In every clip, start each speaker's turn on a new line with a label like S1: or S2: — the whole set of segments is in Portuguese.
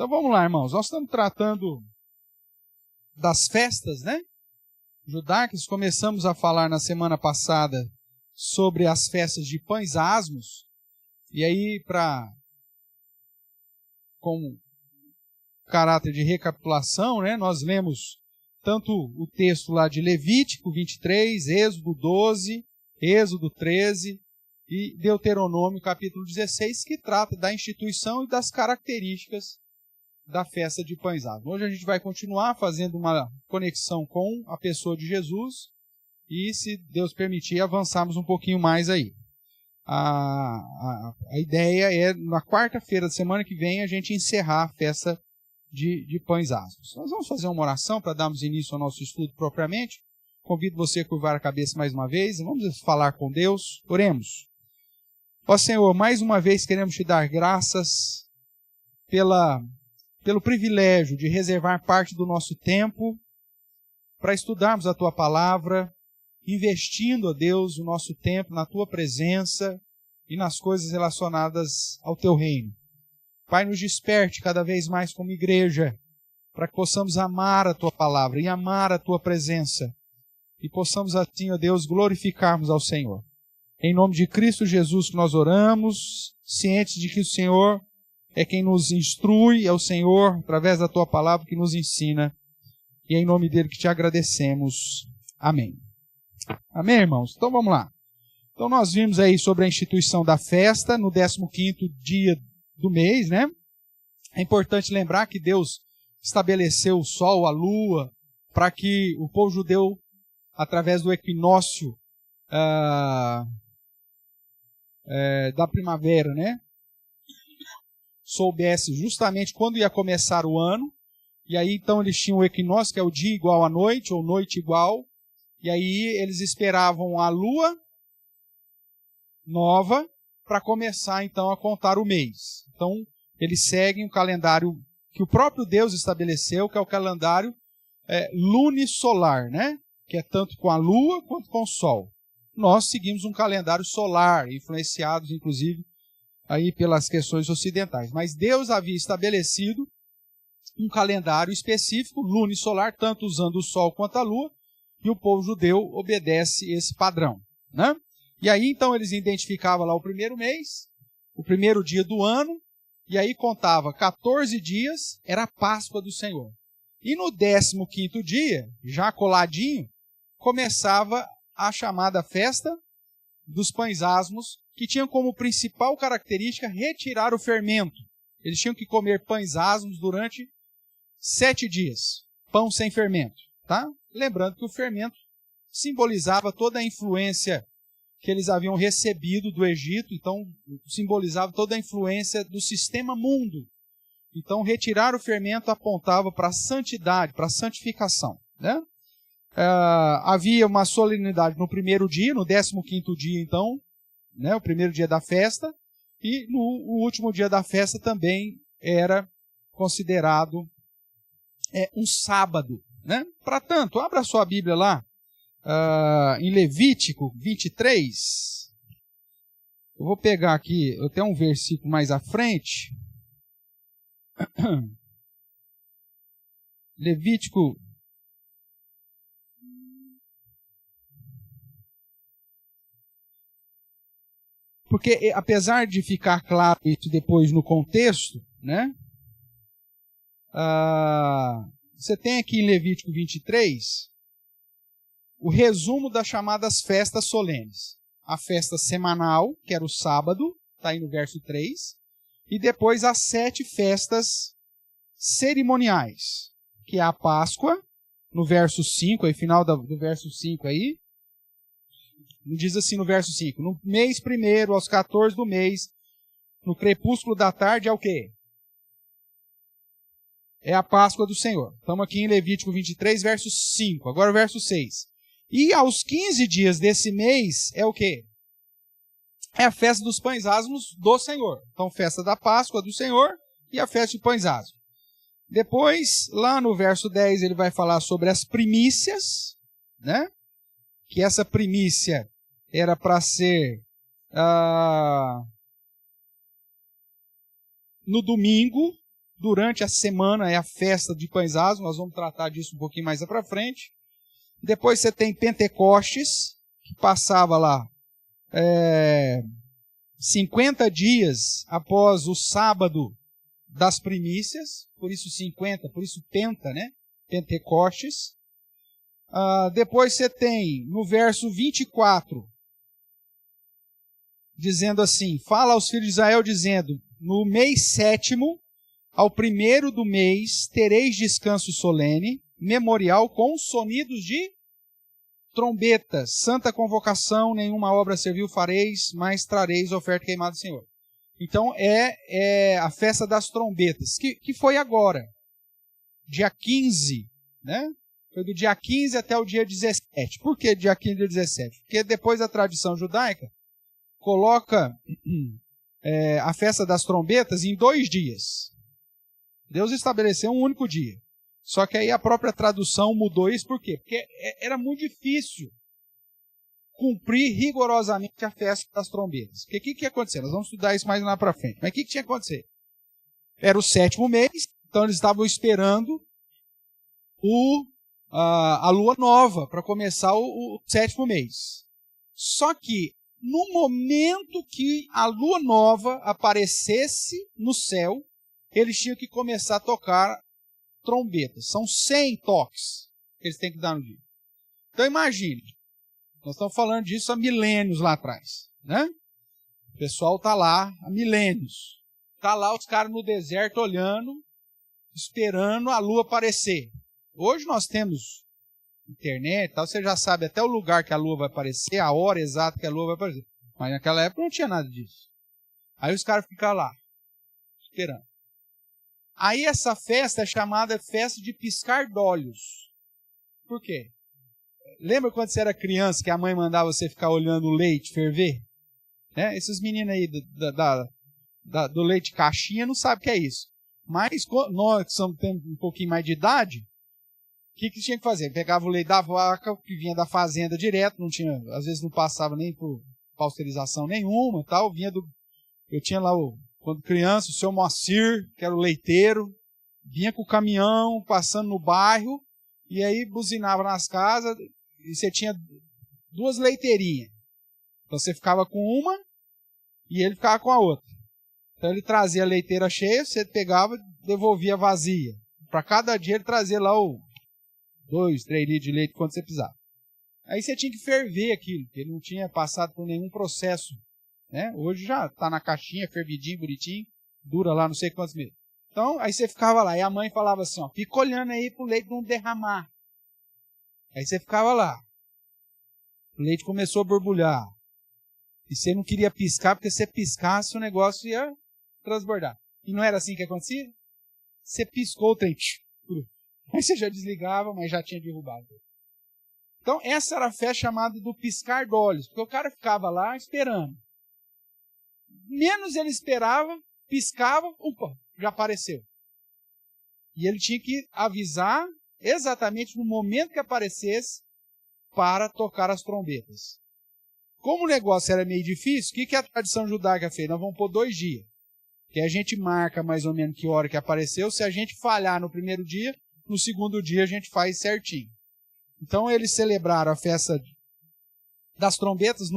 S1: Então vamos lá, irmãos. Nós estamos tratando das festas, né? Judaicas. Começamos a falar na semana passada sobre as festas de pães asmos. E aí, com caráter de recapitulação, né? Nós lemos tanto o texto lá de Levítico 23, Êxodo 12, Êxodo 13 e Deuteronômio capítulo 16, que trata da instituição e das características da festa de pães asmos. Hoje a gente vai continuar fazendo uma conexão com a pessoa de Jesus e, se Deus permitir, avançarmos um pouquinho mais aí. A ideia é, na quarta-feira da semana que vem, a gente encerrar a festa de pães asmos. Nós vamos fazer uma oração para darmos início ao nosso estudo propriamente. Convido você a curvar a cabeça mais uma vez. Vamos falar com Deus. Oremos. Ó Senhor, mais uma vez queremos te dar graças pelo privilégio de reservar parte do nosso tempo para estudarmos a Tua Palavra, investindo, ó Deus, o nosso tempo na Tua presença e nas coisas relacionadas ao Teu reino. Pai, nos desperte cada vez mais como igreja, para que possamos amar a Tua Palavra e amar a Tua presença, e possamos assim, ó Deus, glorificarmos ao Senhor. Em nome de Cristo Jesus que nós oramos, cientes de que o Senhor é quem nos instrui, é o Senhor, através da Tua Palavra, que nos ensina, e é em nome dele que te agradecemos. Amém. Amém, irmãos? Então vamos lá. Então nós vimos aí sobre a instituição da festa no 15º dia do mês, né? É importante lembrar que Deus estabeleceu o sol, a lua, para que o povo judeu, através do equinócio da primavera, né, soubesse justamente quando ia começar o ano. E aí então eles tinham o equinócio, que é o dia igual à noite, ou noite igual, e aí eles esperavam a lua nova para começar então a contar o mês. Então eles seguem o calendário que o próprio Deus estabeleceu, que é o calendário lunisolar, né? Que é tanto com a lua quanto com o sol. Nós seguimos um calendário solar, influenciados inclusive aí pelas questões ocidentais. Mas Deus havia estabelecido um calendário específico, lunisolar, tanto usando o sol quanto a lua, e o povo judeu obedece esse padrão, né? E aí então eles identificavam lá o primeiro mês, o primeiro dia do ano, e aí contava 14 dias, era a Páscoa do Senhor. E no 15º dia, já coladinho, começava a chamada festa dos pães asmos, que tinham como principal característica retirar o fermento. Eles tinham que comer pães asmos durante 7 dias, pão sem fermento, tá? Lembrando que o fermento simbolizava toda a influência que eles haviam recebido do Egito, então simbolizava toda a influência do sistema mundo. Então retirar o fermento apontava para a santidade, para a santificação, né? Havia uma solenidade no primeiro dia, no 15º dia então, né, o primeiro dia da festa, e o último dia da festa também era considerado um sábado, né? Para tanto, abra sua Bíblia lá, em Levítico 23, eu vou pegar aqui, eu tenho um versículo mais à frente, Levítico, porque apesar de ficar claro isso depois no contexto, né? Você tem aqui em Levítico 23 o resumo das chamadas festas solenes. A festa semanal, que era o sábado, está aí no verso 3, e depois as 7 festas cerimoniais, que é a Páscoa, no verso 5, aí final do verso 5 aí, diz assim no verso 5, no mês primeiro, aos 14 do mês, no crepúsculo da tarde, é o quê? É a Páscoa do Senhor. Estamos aqui em Levítico 23, verso 5. Agora o verso 6. E aos 15 dias desse mês, é o quê? É a festa dos pães asmos do Senhor. Então, festa da Páscoa do Senhor e a festa de pães asmos. Depois, lá no verso 10, ele vai falar sobre as primícias, né? Que essa primícia era para ser no domingo, durante a semana é a festa de pães asmos, nós vamos tratar disso um pouquinho mais para frente. Depois você tem Pentecostes, que passava lá 50 dias após o sábado das primícias, por isso 50, por isso Penta, né? Pentecostes. Depois você tem no verso 24, dizendo assim, fala aos filhos de Israel dizendo, no mês 7º, ao 1º do mês, tereis descanso solene, memorial com sonidos de trombetas, santa convocação, nenhuma obra servil fareis, mas trareis oferta queimada ao Senhor. Então é a festa das trombetas, que foi agora, dia 15, né? Foi do dia 15 até o dia 17. Por que dia 15 e dia 17? Porque depois a tradição judaica coloca a festa das trombetas em 2 dias. Deus estabeleceu um único dia. Só que aí a própria tradução mudou isso, por quê? Porque era muito difícil cumprir rigorosamente a festa das trombetas. Porque o que ia acontecer? Nós vamos estudar isso mais lá para frente. Mas o que tinha que acontecer? Era o 7º mês, então eles estavam esperando a lua nova para começar o 7º mês. Só que no momento que a lua nova aparecesse no céu, eles tinham que começar a tocar trombetas. São 100 toques que eles têm que dar no dia. Então imagine, nós estamos falando disso há milênios lá atrás, né? O pessoal está lá há milênios. Está lá os caras no deserto olhando, esperando a lua aparecer. Hoje nós temos internet, tal, você já sabe até o lugar que a lua vai aparecer, a hora exata que a lua vai aparecer. Mas naquela época não tinha nada disso. Aí os caras ficam lá, esperando. Aí essa festa é chamada festa de piscar de olhos. Por quê? Lembra quando você era criança que a mãe mandava você ficar olhando o leite ferver? Né? Esses meninos aí do leite caixinha não sabem o que é isso. Mas nós que temos um pouquinho mais de idade, o que tinha que fazer? Pegava o leite da vaca, que vinha da fazenda direto, não tinha, às vezes não passava nem por pasteurização nenhuma, tal, eu tinha lá quando criança, o seu Moacir, que era o leiteiro, vinha com o caminhão, passando no bairro, e aí buzinava nas casas, e você tinha 2 leiteirinhas. Então você ficava com uma, e ele ficava com a outra. Então ele trazia a leiteira cheia, você pegava e devolvia vazia. Para cada dia ele trazia lá 2, 3 litros de leite quando você precisava. Aí você tinha que ferver aquilo, porque ele não tinha passado por nenhum processo. Né? Hoje já está na caixinha, fervidinho, bonitinho, dura lá não sei quantos meses. Então, aí você ficava lá, e a mãe falava assim, ó, fica olhando aí pro leite não derramar. Aí você ficava lá. O leite começou a borbulhar. E você não queria piscar, porque se você piscasse o negócio ia transbordar. E não era assim que acontecia? Você piscou o trem. Aí você já desligava, mas já tinha derrubado. Então, essa era a festa chamada do piscar de olhos, porque o cara ficava lá esperando. Menos ele esperava, piscava, opa, já apareceu. E ele tinha que avisar exatamente no momento que aparecesse para tocar as trombetas. Como o negócio era meio difícil, o que a tradição judaica fez? Nós vamos pôr 2 dias. Que a gente marca mais ou menos que hora que apareceu. Se a gente falhar no primeiro dia, no segundo dia a gente faz certinho. Então eles celebraram a festa das trombetas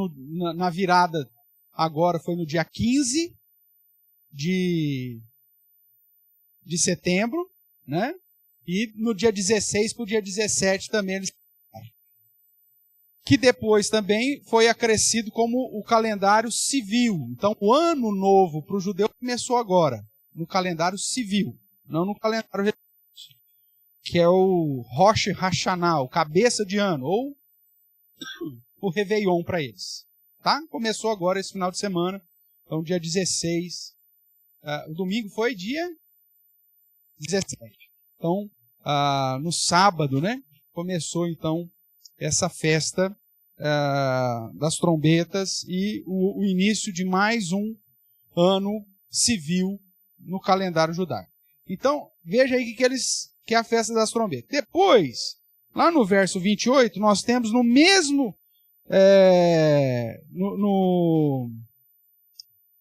S1: na virada. Agora foi no dia 15 de setembro, né? E no dia 16 para o dia 17 também eles... Que depois também foi acrescido como o calendário civil. Então o ano novo para o judeu começou agora, no calendário civil, não no calendário religioso, que é o Rosh Hashanah, o cabeça de ano, ou o Réveillon para eles. Tá? Começou agora esse final de semana, então dia 16. O domingo foi dia 17. Então, no sábado, né, começou então essa festa das trombetas e o início de mais um ano civil no calendário judaico. Então, veja aí que é a festa das trombetas. Depois, lá no verso 28, nós temos no mesmo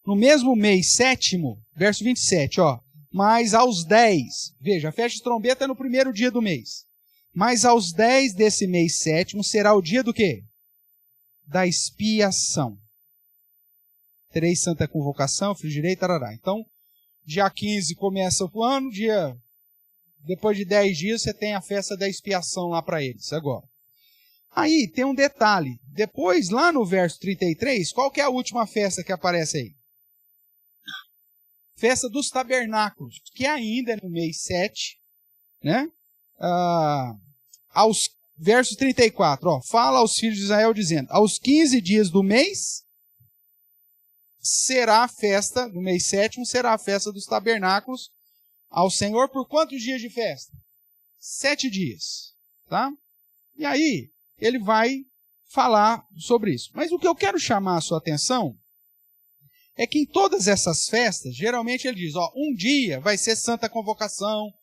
S1: no mesmo mês 7º, verso 27, ó, Mas aos 10, veja, a festa de trombeta é no primeiro dia do mês. Mas aos 10 desse mês sétimo será o dia do quê? Da expiação. Tereis santa convocação, frigirei, tarará. Então, dia 15 começa o ano, depois de 10 dias você tem a festa da expiação lá para eles, agora. Aí tem um detalhe, depois lá no verso 33, qual que é a última festa que aparece aí? Festa dos tabernáculos, que ainda é no mês 7, né? Verso 34, ó, fala aos filhos de Israel dizendo, aos 15 dias do mês será a festa, no mês 7º será a festa dos tabernáculos ao Senhor. Por quantos dias de festa? 7 dias, tá? E aí, ele vai falar sobre isso. Mas o que eu quero chamar a sua atenção é que em todas essas festas, geralmente ele diz, ó, um dia vai ser santa convocação,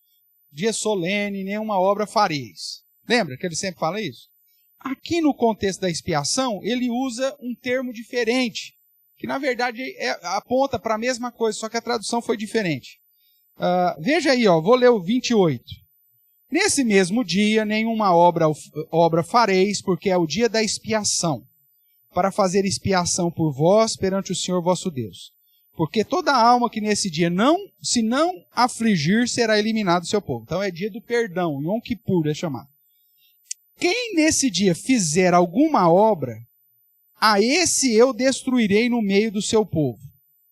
S1: dia solene, nenhuma obra fareis. Lembra que ele sempre fala isso? Aqui no contexto da expiação, ele usa um termo diferente, que na verdade aponta para a mesma coisa, só que a tradução foi diferente. Veja aí, ó, vou ler o 28. Nesse mesmo dia, nenhuma obra fareis, porque é o dia da expiação, para fazer expiação por vós perante o Senhor vosso Deus. Porque toda alma que nesse dia se não afligir, será eliminado do seu povo. Então é dia do perdão, Yom Kippur é chamado. Quem nesse dia fizer alguma obra, a esse eu destruirei no meio do seu povo.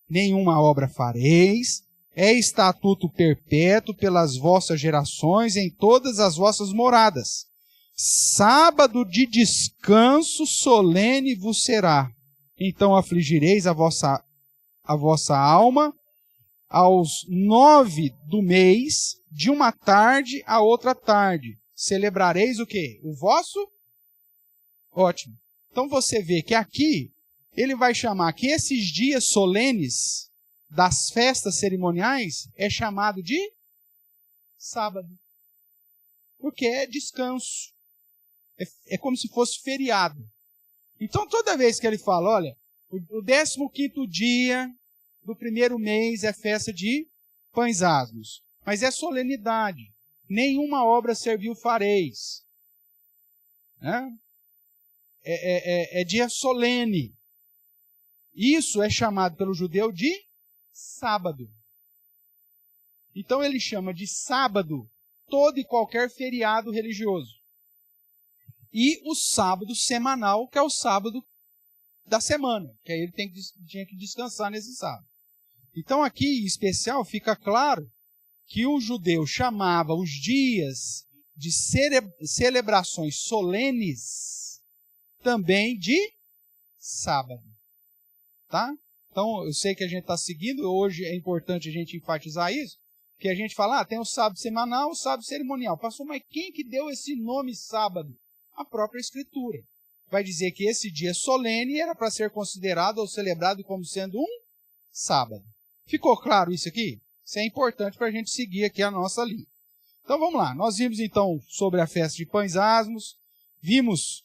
S1: Nenhuma obra fareis, é estatuto perpétuo pelas vossas gerações em todas as vossas moradas. Sábado de descanso solene vos será. Então afligireis a vossa alma aos 9 do mês, de uma tarde a outra tarde. Celebrareis o quê? O vosso? Ótimo. Então você vê que aqui ele vai chamar que esses dias solenes das festas cerimoniais é chamado de sábado. Porque é descanso. É como se fosse feriado. Então toda vez que ele fala, olha, o 15º dia do primeiro mês é festa de pães asmos. Mas é solenidade. Nenhuma obra servil fareis. Né? É dia solene. Isso é chamado pelo judeu de sábado. Então ele chama de sábado todo e qualquer feriado religioso. E o sábado semanal, que é o sábado da semana, que aí ele tinha que descansar nesse sábado. Então aqui, em especial, fica claro que o judeu chamava os dias de celebrações solenes também de sábado. Tá? Então, eu sei que a gente está seguindo, hoje é importante a gente enfatizar isso, que a gente fala, tem o sábado semanal, o sábado cerimonial. Pastor, mas quem que deu esse nome sábado? A própria Escritura. Vai dizer que esse dia solene era para ser considerado ou celebrado como sendo um sábado. Ficou claro isso aqui? Isso é importante para a gente seguir aqui a nossa linha. Então vamos lá, nós vimos então sobre a festa de pães asmos, vimos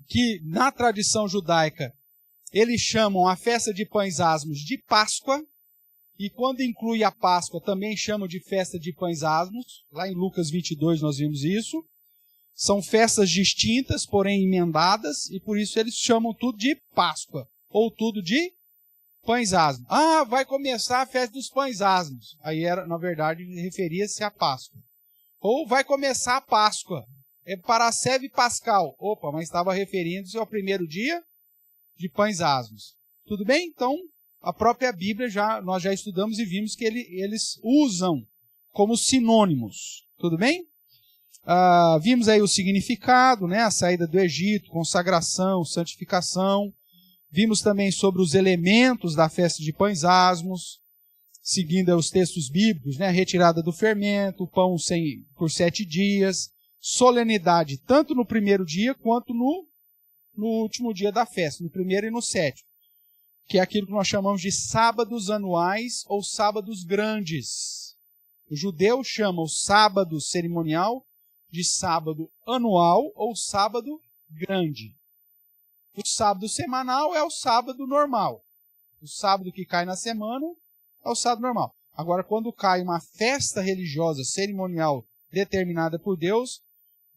S1: que na tradição judaica eles chamam a festa de pães asmos de Páscoa, e quando inclui a Páscoa também chamam de festa de pães asmos, lá em Lucas 22 nós vimos isso. São festas distintas, porém emendadas, e por isso eles chamam tudo de Páscoa, ou tudo de pães asmos. Vai começar a festa dos pães asmos. Aí na verdade referia-se à Páscoa. Ou vai começar a Páscoa. É Parasceve Pascal. Opa, mas estava referindo-se ao primeiro dia de pães asmos. Tudo bem? Então, a própria Bíblia nós já estudamos e vimos que eles usam como sinônimos. Tudo bem? Vimos aí o significado, né? A saída do Egito, consagração, santificação. Vimos também sobre os elementos da festa de pães asmos, seguindo os textos bíblicos, né? Retirada do fermento, pão por 7 dias, solenidade tanto no primeiro dia quanto no último dia da festa, no primeiro e no 7º, que é aquilo que nós chamamos de sábados anuais ou sábados grandes. O judeu chama o sábado cerimonial de sábado anual ou sábado grande. O sábado semanal é o sábado normal. O sábado que cai na semana é o sábado normal. Agora, quando cai uma festa religiosa, cerimonial, determinada por Deus,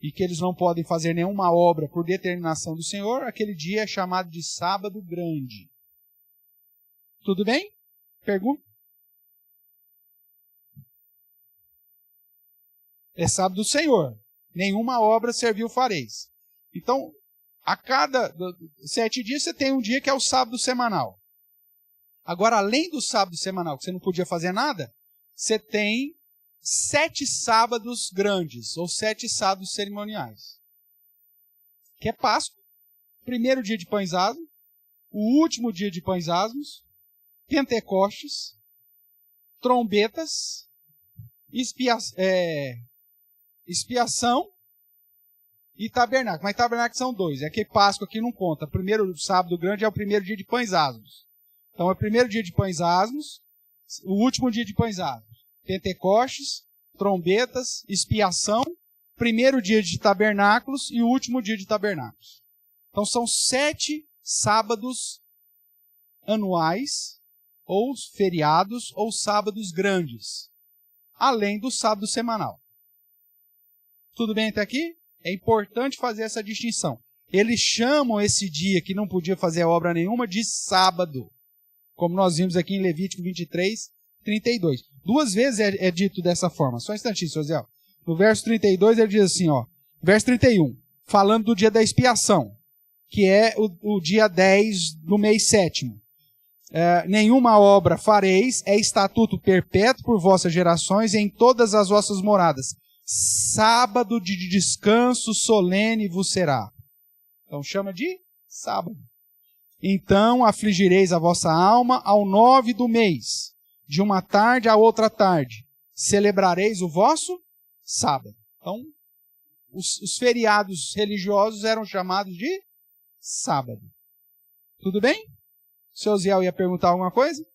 S1: e que eles não podem fazer nenhuma obra por determinação do Senhor, aquele dia é chamado de sábado grande. Tudo bem? Pergunta? É sábado do Senhor. Nenhuma obra serviu fareis. Então, a cada 7 dias você tem um dia que é o sábado semanal. Agora, além do sábado semanal, que você não podia fazer nada, você tem 7 sábados grandes, ou 7 sábados cerimoniais. Que é Páscoa, primeiro dia de Pães Asmos, o último dia de Pães Asmos, Pentecostes, trombetas, expiação e tabernáculo. Mas tabernáculo são 2. É que Páscoa aqui não conta. Primeiro sábado grande é o primeiro dia de Pães Asmos. Então é o primeiro dia de Pães Asmos, o último dia de Pães Asmos. Pentecostes, trombetas, expiação, primeiro dia de tabernáculos e o último dia de tabernáculos. Então são 7 sábados anuais, ou feriados, ou sábados grandes, além do sábado semanal. Tudo bem até aqui? É importante fazer essa distinção. Eles chamam esse dia que não podia fazer obra nenhuma de sábado, como nós vimos aqui em Levítico 23, 32. 2 vezes é dito dessa forma. Só um instantinho, seu Zé. No verso 32 ele diz assim, ó, verso 31, falando do dia da expiação, que é o dia 10 do mês 7º. Nenhuma obra fareis, é estatuto perpétuo por vossas gerações em todas as vossas moradas. Sábado de descanso solene vos será. Então chama de sábado. Então afligireis a vossa alma ao 9 do mês, de uma tarde a outra tarde. Celebrareis o vosso sábado. Então, os feriados religiosos eram chamados de sábado. Tudo bem? O seu Ziel ia perguntar alguma coisa?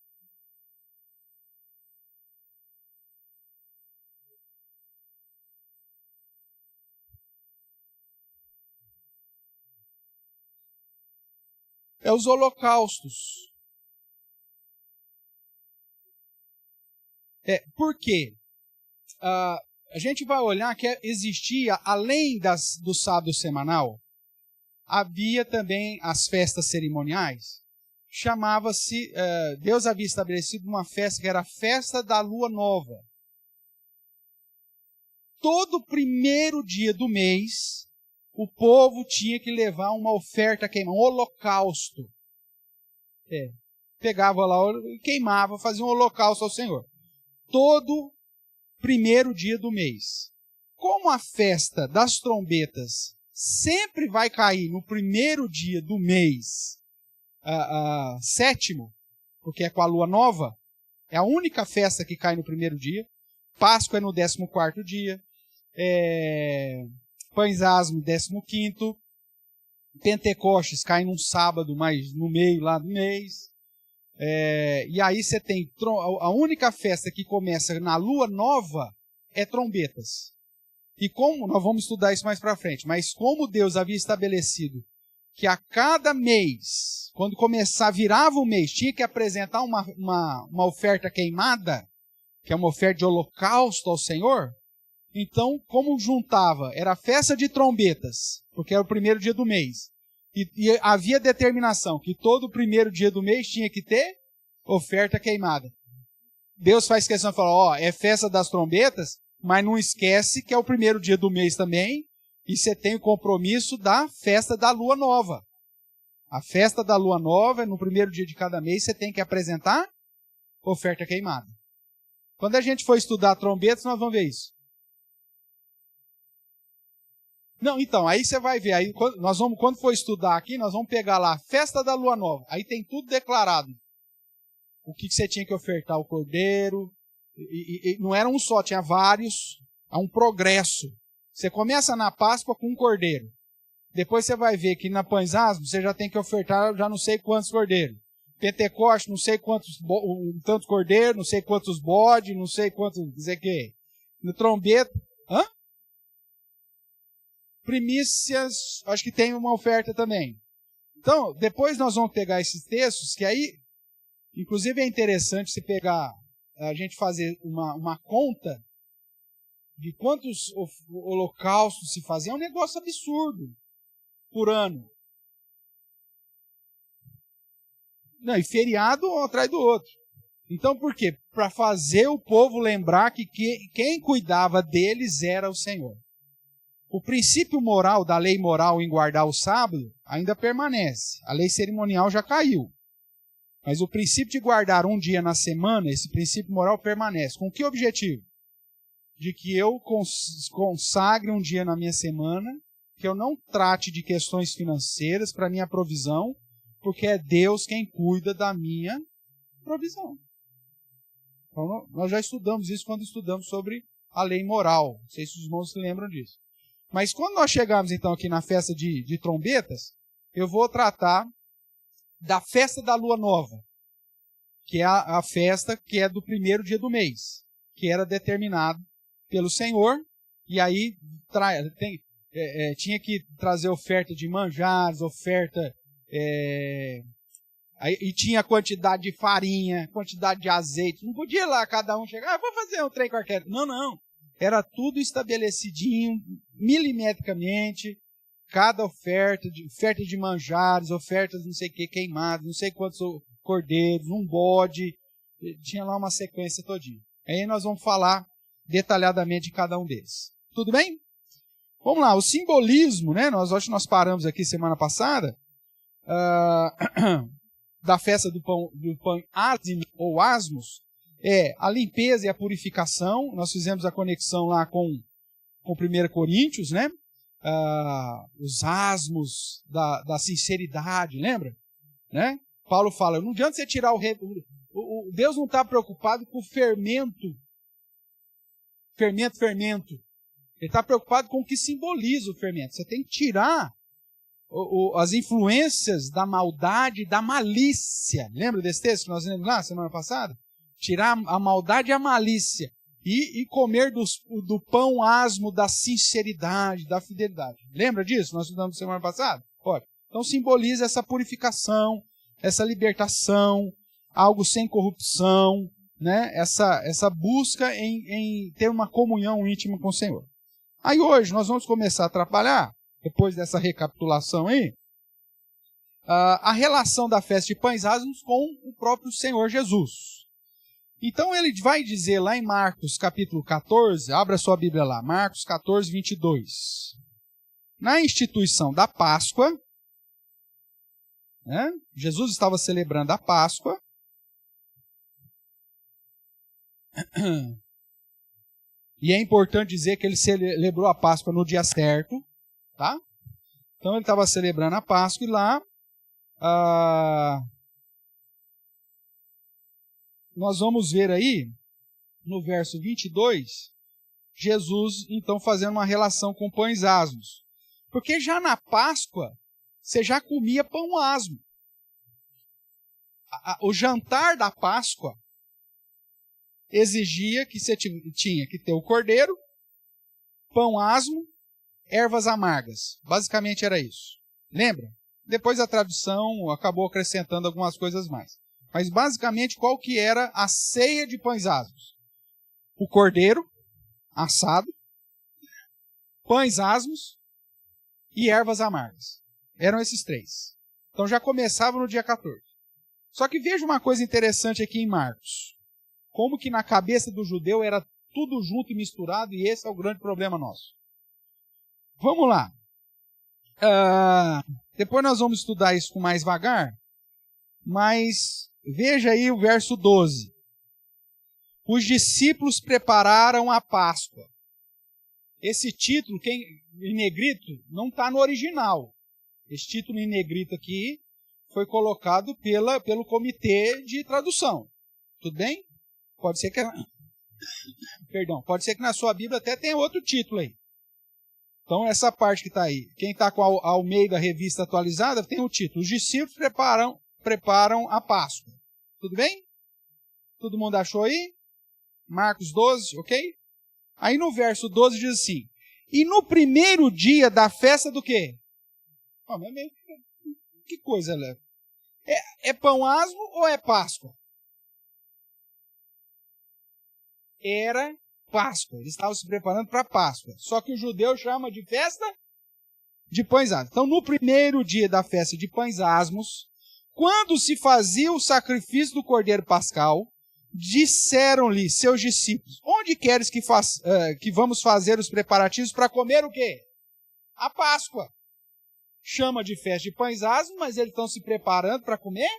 S1: É os holocaustos. Por quê? A gente vai olhar que existia, além do sábado semanal, havia também as festas cerimoniais. Chamava-se, Deus havia estabelecido uma festa que era a festa da lua nova. Todo primeiro dia do mês, o povo tinha que levar uma oferta a queimar, um holocausto. Pegava lá e queimava, fazia um holocausto ao Senhor. Todo primeiro dia do mês. Como a festa das trombetas sempre vai cair no primeiro dia do mês 7º, porque é com a lua nova, é a única festa que cai no primeiro dia. Páscoa é no 14º dia. Pães Asmos, 15º. Pentecostes cai num sábado, mas no meio lá do mês. E aí você tem a única festa que começa na lua nova é trombetas. E como, nós vamos estudar isso mais para frente, mas como Deus havia estabelecido que a cada mês, quando virava o mês, tinha que apresentar uma oferta queimada, que é uma oferta de holocausto ao Senhor, então como juntava? Era a festa de trombetas, porque era o primeiro dia do mês. E havia determinação que todo primeiro dia do mês tinha que ter oferta queimada. Deus faz questão de falar, é festa das trombetas, mas não esquece que é o primeiro dia do mês também, e você tem o compromisso da festa da lua nova. A festa da lua nova, no primeiro dia de cada mês, você tem que apresentar oferta queimada. Quando a gente for estudar trombetas, nós vamos ver isso. Não, então, aí você vai ver, aí quando for estudar aqui, nós vamos pegar lá a festa da lua nova, aí tem tudo declarado. O que você tinha que ofertar ao cordeiro, e não era um só, tinha vários, há um progresso. Você começa na Páscoa com um cordeiro, depois você vai ver que na Pães Asmos você já tem que ofertar já não sei quantos cordeiros. Pentecostes, não sei tantos cordeiros, não sei quantos bodes, não sei quantos, dizer que. No trombeta, primícias, acho que tem uma oferta também. Então, depois nós vamos pegar esses textos, que aí, inclusive é interessante se pegar a gente fazer uma conta de quantos holocaustos se faziam, é um negócio absurdo por ano. Não, e feriado um atrás do outro. Então, por quê? Para fazer o povo lembrar que quem cuidava deles era o Senhor. O princípio moral da lei moral em guardar o sábado ainda permanece. A lei cerimonial já caiu. Mas o princípio de guardar um dia na semana, esse princípio moral permanece. Com que objetivo? De que eu consagre um dia na minha semana, que eu não trate de questões financeiras para minha provisão, porque é Deus quem cuida da minha provisão. Então, nós já estudamos isso quando estudamos sobre a lei moral. Não sei se os irmãos se lembram disso. Mas quando nós chegamos então aqui na festa de trombetas, eu vou tratar da festa da lua nova, que é a festa que é do primeiro dia do mês, que era determinado pelo Senhor, e aí tinha que trazer oferta de manjares, oferta, e tinha quantidade de farinha, quantidade de azeite. Não podia lá cada um chegar, vou fazer um trem qualquer. Não. Era tudo estabelecidinho, milimetricamente, cada oferta de manjares, ofertas não sei o que, queimadas, não sei quantos cordeiros, um bode, tinha lá uma sequência todinha. Aí nós vamos falar detalhadamente de cada um deles. Tudo bem? Vamos lá, o simbolismo, né? Acho que nós paramos aqui semana passada, da festa do pão ázimo ou asmos, é a limpeza e a purificação. Nós fizemos a conexão lá com 1 Coríntios, né? Os asmos da sinceridade, lembra? Né? Paulo fala, não adianta você tirar Deus não está preocupado com o fermento. Fermento. Ele está preocupado com o que simboliza o fermento. Você tem que tirar as influências da maldade e da malícia. Lembra desse texto que nós lemos lá semana passada? Tirar a maldade e a malícia. E comer do pão asmo da sinceridade, da fidelidade. Lembra disso? Nós estudamos semana passada? Pode. Então simboliza essa purificação, essa libertação, algo sem corrupção, né? Essa busca em ter uma comunhão íntima com o Senhor. Aí hoje nós vamos começar a trabalhar, depois dessa recapitulação aí, a relação da festa de pães asmos com o próprio Senhor Jesus. Então ele vai dizer lá em Marcos capítulo 14, abra sua Bíblia lá, Marcos 14, 22. Na instituição da Páscoa, né, Jesus estava celebrando a Páscoa, e é importante dizer que ele celebrou a Páscoa no dia certo, tá? Então ele estava celebrando a Páscoa e lá nós vamos ver aí, no verso 22, Jesus então fazendo uma relação com pães asmos. Porque já na Páscoa, você já comia pão asmo. O jantar da Páscoa exigia que você tinha que ter o cordeiro, pão asmo, ervas amargas. Basicamente era isso. Lembra? Depois a tradução acabou acrescentando algumas coisas mais. Mas basicamente qual que era a ceia de pães asmos? O cordeiro assado, pães asmos e ervas amargas. Eram esses três. Então já começava no dia 14. Só que veja uma coisa interessante aqui em Marcos. Como que na cabeça do judeu era tudo junto e misturado, e esse é o grande problema nosso. Vamos lá. Depois nós vamos estudar isso com mais vagar, mas veja aí o verso 12. Os discípulos prepararam a Páscoa. Esse título, em negrito, não está no original. Esse título em negrito aqui foi colocado pelo comitê de tradução. Tudo bem? Pode ser que na sua Bíblia até tenha outro título aí. Então essa parte que está aí, quem está com a Almeida Revista Atualizada, tem o título. Os discípulos preparam a Páscoa. Tudo bem? Todo mundo achou aí? Marcos 12, ok? Aí no verso 12 diz assim, e no primeiro dia da festa do quê? Que coisa, Léo? É pão asmo ou é Páscoa? era Páscoa. Eles estavam se preparando para Páscoa. Só que o judeu chama de festa de pães asmos. Então, no primeiro dia da festa de pães asmos, quando se fazia o sacrifício do cordeiro pascal, disseram-lhe seus discípulos: onde queres que vamos fazer os preparativos para comer o quê? A Páscoa. Chama de festa de pães asmos, mas eles estão se preparando para comer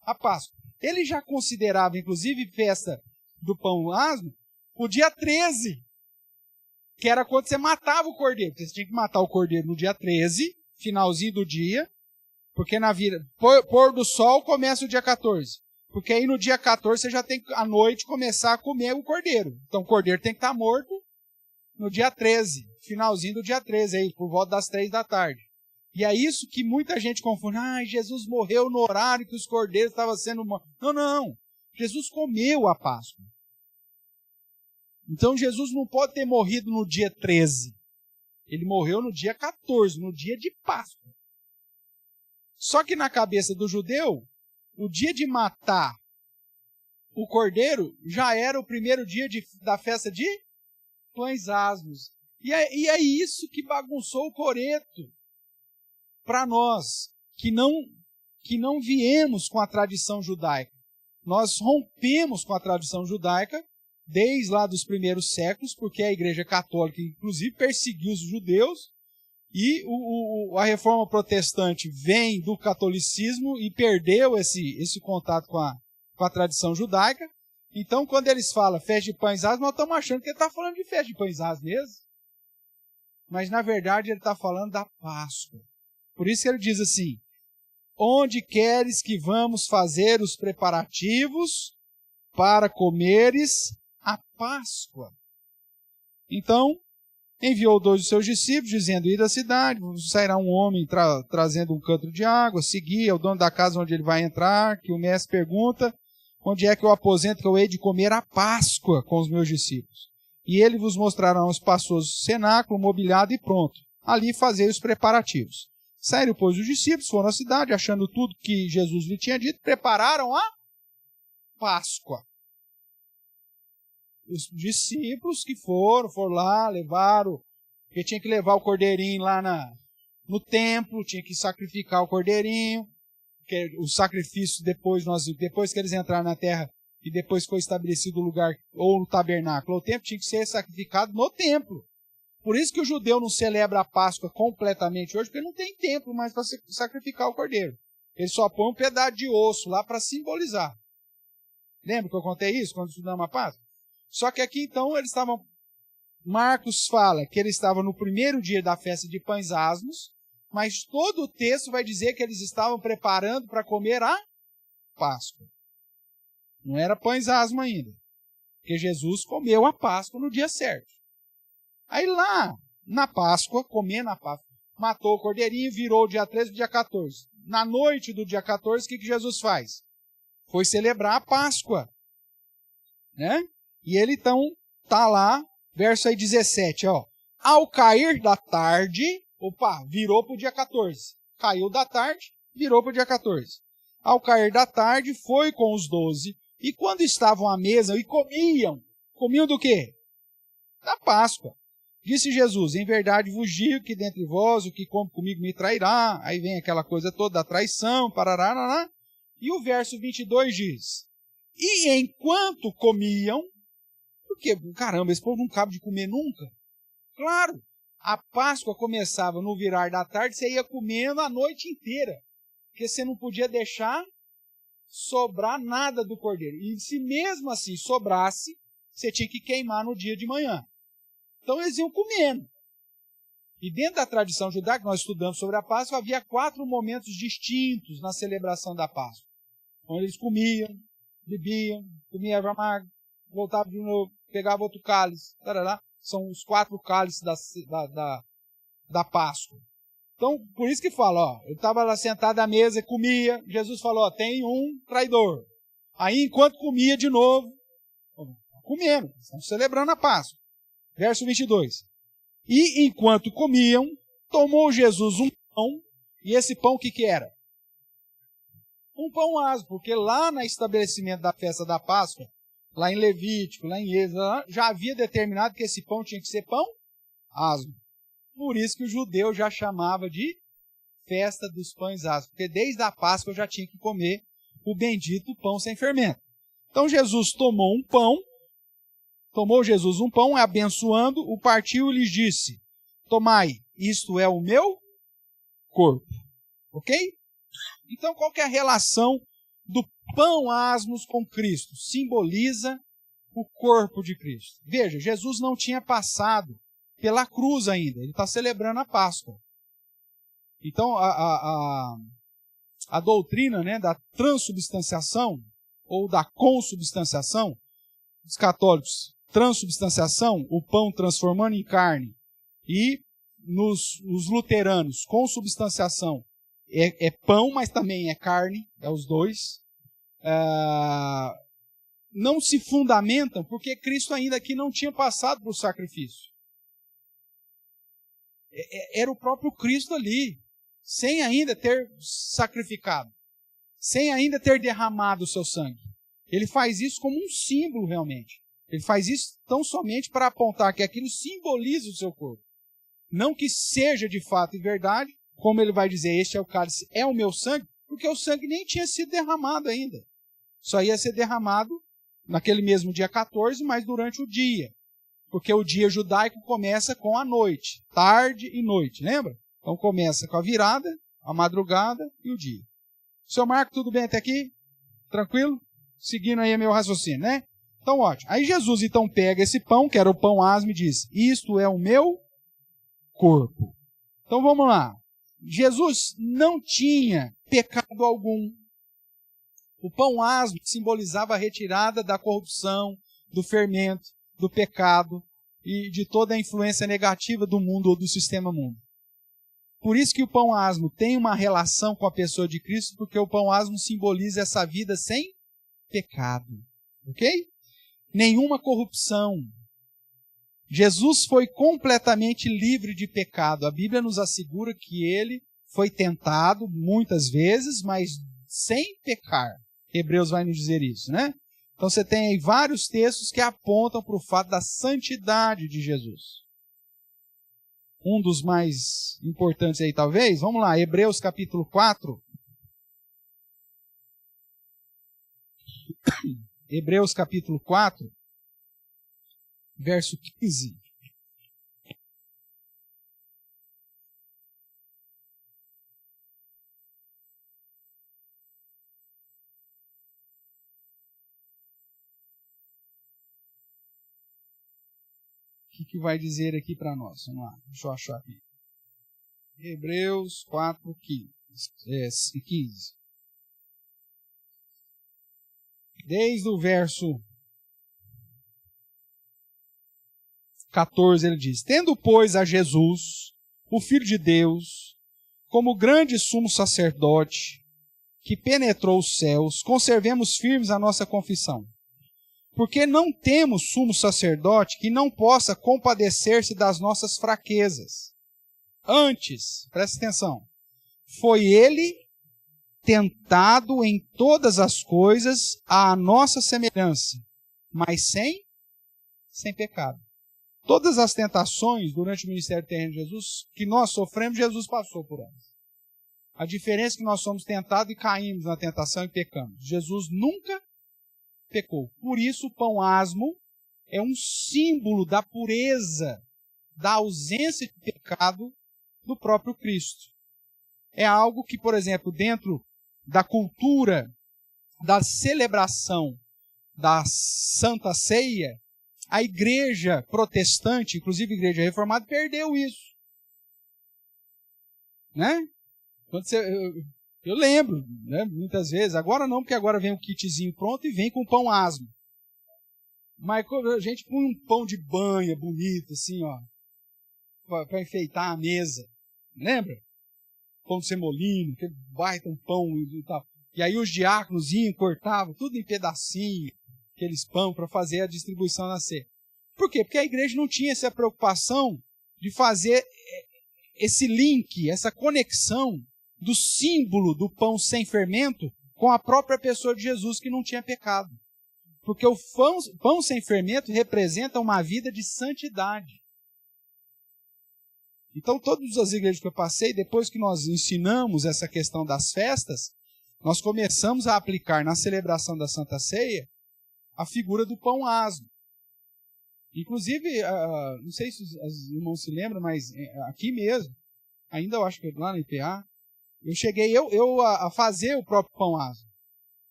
S1: a Páscoa. Ele já considerava, inclusive, festa do pão asmo o dia 13, que era quando você matava o cordeiro. Você tinha que matar o cordeiro no dia 13, finalzinho do dia, porque na pôr do sol começa o dia 14. Porque aí no dia 14 você já tem que, à noite, começar a comer o cordeiro. Então o cordeiro tem que estar morto no dia 13, finalzinho do dia 13, aí, por volta das 3 da tarde. E é isso que muita gente confunde. Jesus morreu no horário que os cordeiros estavam sendo mortos. Não. Jesus comeu a Páscoa. Então Jesus não pode ter morrido no dia 13. Ele morreu no dia 14, no dia de Páscoa. Só que na cabeça do judeu, o dia de matar o cordeiro já era o primeiro dia da festa de pães asmos. E é isso que bagunçou o coreto para nós, que não viemos com a tradição judaica. Nós rompemos com a tradição judaica desde lá dos primeiros séculos, porque a Igreja Católica, inclusive, perseguiu os judeus, e a Reforma Protestante vem do catolicismo e perdeu esse contato com a tradição judaica. Então, quando eles falam festa de pães asmos, nós estamos achando que ele está falando de festa de pães asmos mesmo. Mas, na verdade, ele está falando da Páscoa. Por isso que ele diz assim: onde queres que vamos fazer os preparativos para comeres a Páscoa? Então, enviou 2 de seus discípulos, dizendo: ide à cidade, sairá um homem trazendo um cântaro de água, seguir ao dono da casa onde ele vai entrar, que o mestre pergunta: onde é que eu aposento que eu hei de comer a Páscoa com os meus discípulos? E ele vos mostrará um espaçoso cenáculo mobiliado e pronto. Ali fazei os preparativos. Saíram, pois, os discípulos, foram à cidade, achando tudo que Jesus lhe tinha dito, prepararam a Páscoa. Os discípulos que foram lá, levaram, porque tinha que levar o cordeirinho lá no templo, tinha que sacrificar o cordeirinho, porque o sacrifício depois que eles entraram na terra e depois foi estabelecido o lugar, ou no tabernáculo, ou o templo, tinha que ser sacrificado no templo. Por isso que o judeu não celebra a Páscoa completamente hoje, porque não tem templo mais para sacrificar o cordeiro. Ele só põe um pedaço de osso lá para simbolizar. Lembra que eu contei isso quando estudamos a Páscoa? Só que aqui então eles estavam... Marcos fala que eles estavam no primeiro dia da festa de pães asmos, mas todo o texto vai dizer que eles estavam preparando para comer a Páscoa. Não era pães asmos ainda, porque Jesus comeu a Páscoa no dia certo. Aí lá, na Páscoa, comendo a Páscoa, matou o cordeirinho, virou o dia 13 para o dia 14. Na noite do dia 14, o que Jesus faz? Foi celebrar a Páscoa. Né? E ele então está lá, verso aí 17, ó. Ao cair da tarde, virou para o dia 14. Caiu da tarde, virou para o dia 14. Ao cair da tarde, foi com os 12, e quando estavam à mesa e comiam do quê? Da Páscoa. Disse Jesus: em verdade vos digo que dentre vós o que come comigo me trairá. Aí vem aquela coisa toda da traição, parará. E o verso 22 diz: e enquanto comiam, porque, caramba, esse povo não cabe de comer nunca. Claro, a Páscoa começava no virar da tarde, você ia comendo a noite inteira, porque você não podia deixar sobrar nada do cordeiro. E se mesmo assim sobrasse, você tinha que queimar no dia de manhã. Então eles iam comendo. E dentro da tradição judaica, que nós estudamos sobre a Páscoa, havia 4 momentos distintos na celebração da Páscoa. Onde eles comiam, bebiam, comiam erva amarga, voltavam de novo, pegavam outro cálice. Tarará. São os 4 cálices da Páscoa. Então, por isso que fala, ó, ele estava lá sentado à mesa e comia. Jesus falou, ó, tem um traidor. Aí, enquanto comia de novo, comendo, estamos celebrando a Páscoa. Verso 22. E enquanto comiam, tomou Jesus um pão, e esse pão o que era? Um pão asmo, porque lá no estabelecimento da festa da Páscoa, lá em Levítico, lá em Êxodo, já havia determinado que esse pão tinha que ser pão asmo. Por isso que o judeu já chamava de festa dos pães asmos, porque desde a Páscoa eu já tinha que comer o bendito pão sem fermento. Então Jesus tomou Jesus um pão, abençoando, o partiu e lhes disse: tomai, isto é o meu corpo. Ok? Então qual que é a relação do pão asmos com Cristo? Simboliza o corpo de Cristo. Veja, Jesus não tinha passado pela cruz ainda, ele está celebrando a Páscoa. Então a doutrina, né, da transubstanciação ou da consubstanciação, dos católicos, transubstanciação, o pão transformando em carne, e nos luteranos, consubstanciação, é pão, mas também é carne, é os dois. Não se fundamentam porque Cristo ainda aqui não tinha passado por sacrifício. Era o próprio Cristo ali, sem ainda ter sacrificado, sem ainda ter derramado o seu sangue. Ele faz isso como um símbolo realmente. Ele faz isso tão somente para apontar que aquilo simboliza o seu corpo. Não que seja de fato e verdade, como ele vai dizer, este é o cálice, é o meu sangue, porque o sangue nem tinha sido derramado ainda. Só ia ser derramado naquele mesmo dia 14, mas durante o dia. Porque o dia judaico começa com a noite, tarde e noite, lembra? Então começa com a virada, a madrugada e o dia. Seu Marco, tudo bem até aqui? Tranquilo? Seguindo aí meu raciocínio, né? Então, ótimo. Aí Jesus então pega esse pão, que era o pão asmo, e diz: isto é o meu corpo. Então vamos lá. Jesus não tinha pecado algum. O pão asmo simbolizava a retirada da corrupção, do fermento, do pecado e de toda a influência negativa do mundo ou do sistema mundo. Por isso que o pão asmo tem uma relação com a pessoa de Cristo, porque o pão asmo simboliza essa vida sem pecado. Ok? Nenhuma corrupção. Jesus foi completamente livre de pecado. A Bíblia nos assegura que ele foi tentado muitas vezes, mas sem pecar. Hebreus vai nos dizer isso, né? Então você tem aí vários textos que apontam para o fato da santidade de Jesus. Um dos mais importantes aí talvez, vamos lá, Hebreus capítulo 4. Hebreus capítulo 4, verso 15. O que vai dizer aqui para nós? Vamos lá, deixa eu achar aqui. Hebreus 4, 15. Desde o verso 14 ele diz: tendo, pois, a Jesus, o Filho de Deus, como grande sumo sacerdote, que penetrou os céus, conservemos firmes a nossa confissão. Porque não temos sumo sacerdote que não possa compadecer-se das nossas fraquezas. Antes, presta atenção, foi ele tentado em todas as coisas à nossa semelhança, mas sem pecado. Todas as tentações durante o ministério terreno de Jesus que nós sofremos, Jesus passou por elas. A diferença é que nós somos tentados e caímos na tentação e pecamos. Jesus nunca pecou. Por isso o pão asmo é um símbolo da pureza, da ausência de pecado do próprio Cristo. É algo que, por exemplo, dentro da cultura da celebração da Santa Ceia, a igreja protestante, inclusive a igreja reformada, perdeu isso. Né? Quando eu lembro, né, muitas vezes, agora não, porque agora vem um kitzinho pronto e vem com pão asmo. Mas a gente põe um pão de banha bonito, assim, ó, para enfeitar a mesa. Lembra? Pão de semolino, aquele baita um pão e tal. E aí os diáconos iam, cortavam tudo em pedacinho, aqueles pão, para fazer a distribuição na ceia. Por quê? Porque a igreja não tinha essa preocupação de fazer esse link, essa conexão do símbolo do pão sem fermento com a própria pessoa de Jesus que não tinha pecado. Porque o pão sem fermento representa uma vida de santidade. Então, todas as igrejas que eu passei, depois que nós ensinamos essa questão das festas, nós começamos a aplicar na celebração da Santa Ceia a figura do pão asmo. Inclusive, não sei se os irmãos se lembram, mas aqui mesmo, ainda eu acho que lá no IPA, eu cheguei a fazer o próprio pão asmo,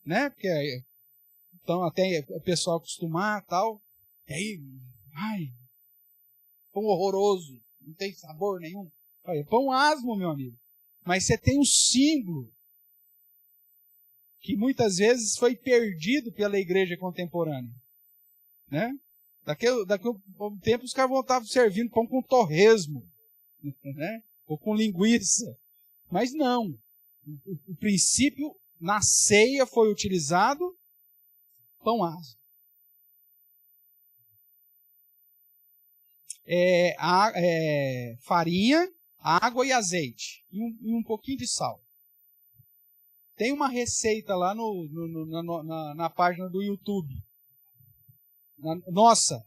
S1: né? Porque então até o pessoal acostumar e tal, e aí, pão horroroso, não tem sabor nenhum. Olha, pão asmo, meu amigo. Mas você tem um símbolo que muitas vezes foi perdido pela igreja contemporânea, né? Daqui a um tempo os caras vão estar servindo pão com torresmo, né? Ou com linguiça. Mas não. O princípio na ceia foi utilizado pão asmo. Farinha, água e azeite. E um pouquinho de sal. Tem uma receita lá na página do YouTube. Nossa,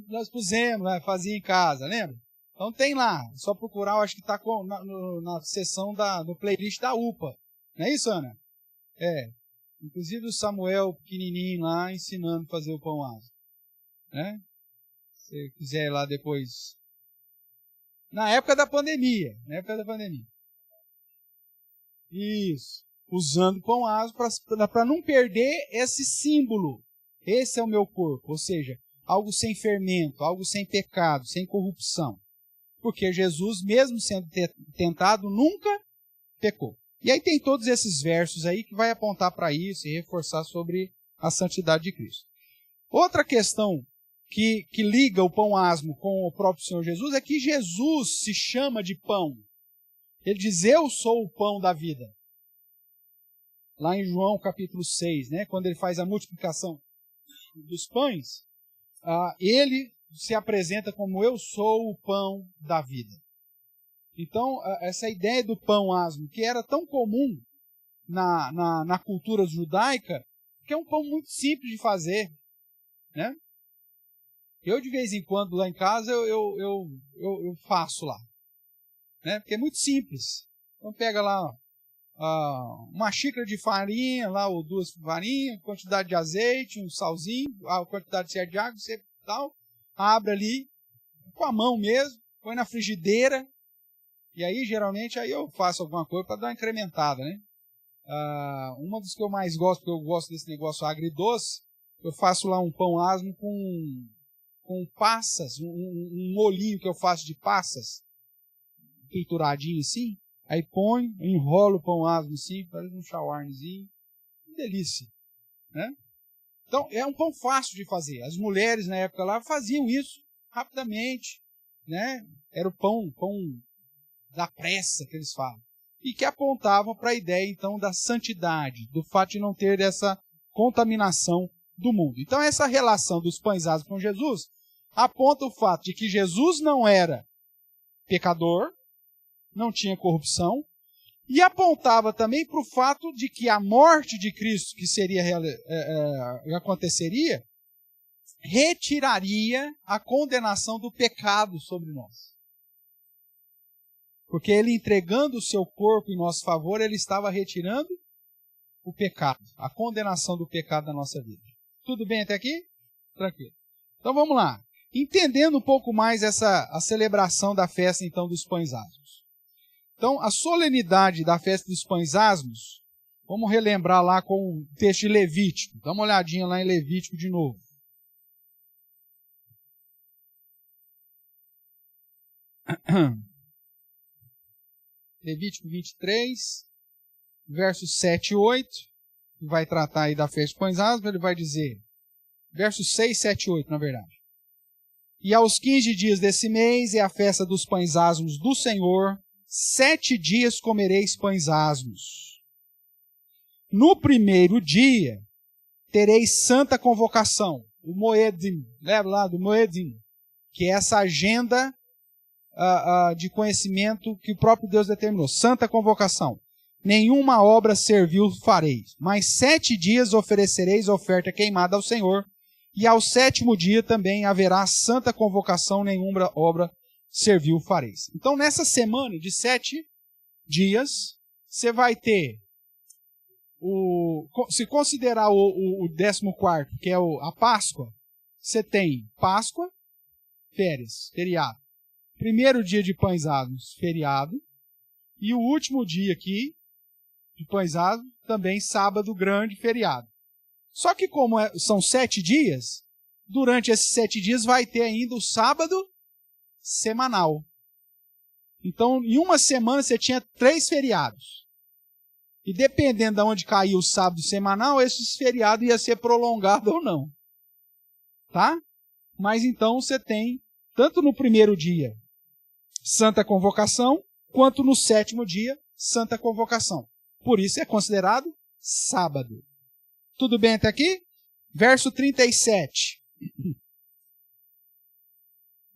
S1: nós pusemos, fazia em casa, lembra? Então tem lá, só procurar, eu acho que está na seção do playlist da UPA. Não é isso, Ana? Inclusive o Samuel pequenininho lá ensinando a fazer o pão asmo. Né? Se você quiser ir lá depois. Na época da pandemia. Isso. Usando pão asmo para não perder esse símbolo. Esse é o meu corpo. Ou seja, algo sem fermento, algo sem pecado, sem corrupção. Porque Jesus, mesmo sendo tentado, nunca pecou. E aí tem todos esses versos aí que vai apontar para isso e reforçar sobre a santidade de Cristo. Outra questão que liga o pão asmo com o próprio Senhor Jesus é que Jesus se chama de pão. Ele diz, eu sou o pão da vida. Lá em João capítulo 6, né, quando ele faz a multiplicação dos pães, ele se apresenta como eu sou o pão da vida. Então, essa ideia do pão asmo, que era tão comum na cultura judaica, que é um pão muito simples de fazer, né? Eu, de vez em quando, lá em casa, eu faço lá, né? Porque é muito simples. Então, pega lá uma xícara de farinha, lá, ou 2 farinhas, quantidade de azeite, um salzinho, a quantidade certa de água, você tal, abre ali, com a mão mesmo, põe na frigideira, e aí, geralmente, aí eu faço alguma coisa para dar uma incrementada, né? Uma das que eu mais gosto, porque eu gosto desse negócio agridoce, eu faço lá um pão asmo com passas, um molhinho que eu faço de passas, trituradinho assim, aí ponho, enrolo o pão asmo assim, faz um shawarmazinho, que delícia, né? Então, é um pão fácil de fazer. As mulheres na época lá faziam isso rapidamente, né? Era o pão da pressa que eles falam. E que apontava para a ideia, então, da santidade, do fato de não ter essa contaminação do mundo. Então, essa relação dos pães asmos com Jesus aponta o fato de que Jesus não era pecador, não tinha corrupção, e apontava também para o fato de que a morte de Cristo, que aconteceria, retiraria a condenação do pecado sobre nós. Porque ele entregando o seu corpo em nosso favor, ele estava retirando o pecado, a condenação do pecado da nossa vida. Tudo bem até aqui? Tranquilo. Então vamos lá. Entendendo um pouco mais a celebração da festa então dos pães asmos. Então a solenidade da festa dos pães asmos, vamos relembrar lá com o texto de Levítico. Dá uma olhadinha lá em Levítico de novo. Levítico 23, versos 7 e 8, que vai tratar aí da festa dos pães asmos, ele vai dizer, versos 6, 7 e 8, na verdade. E aos 15 dias desse mês é a festa dos pães asmos do Senhor, 7 dias comereis pães asmos. No primeiro dia tereis santa convocação, o Moedim, lembra lá do Moedim, que é essa agenda de conhecimento que o próprio Deus determinou, santa convocação. nenhuma obra servil fareis. Mas 7 dias oferecereis oferta queimada ao Senhor, e ao 7º dia também haverá santa convocação, nenhuma obra servil fareis. Então, nessa semana de 7 dias, você vai ter, se considerar o 14º, que é a Páscoa, você tem Páscoa, férias, feriado. Primeiro dia de Pães Asmos, feriado. E o último dia aqui, de Pães Asmos, também sábado grande, feriado. Só que como são 7 dias, durante esses 7 dias vai ter ainda o sábado semanal. Então, em uma semana você tinha 3 feriados. E dependendo de onde caía o sábado semanal, esse feriado ia ser prolongado ou não. Tá? Mas então você tem, tanto no primeiro dia, Santa Convocação, quanto no 7º dia, Santa Convocação. Por isso é considerado sábado. Tudo bem até aqui? Verso 37.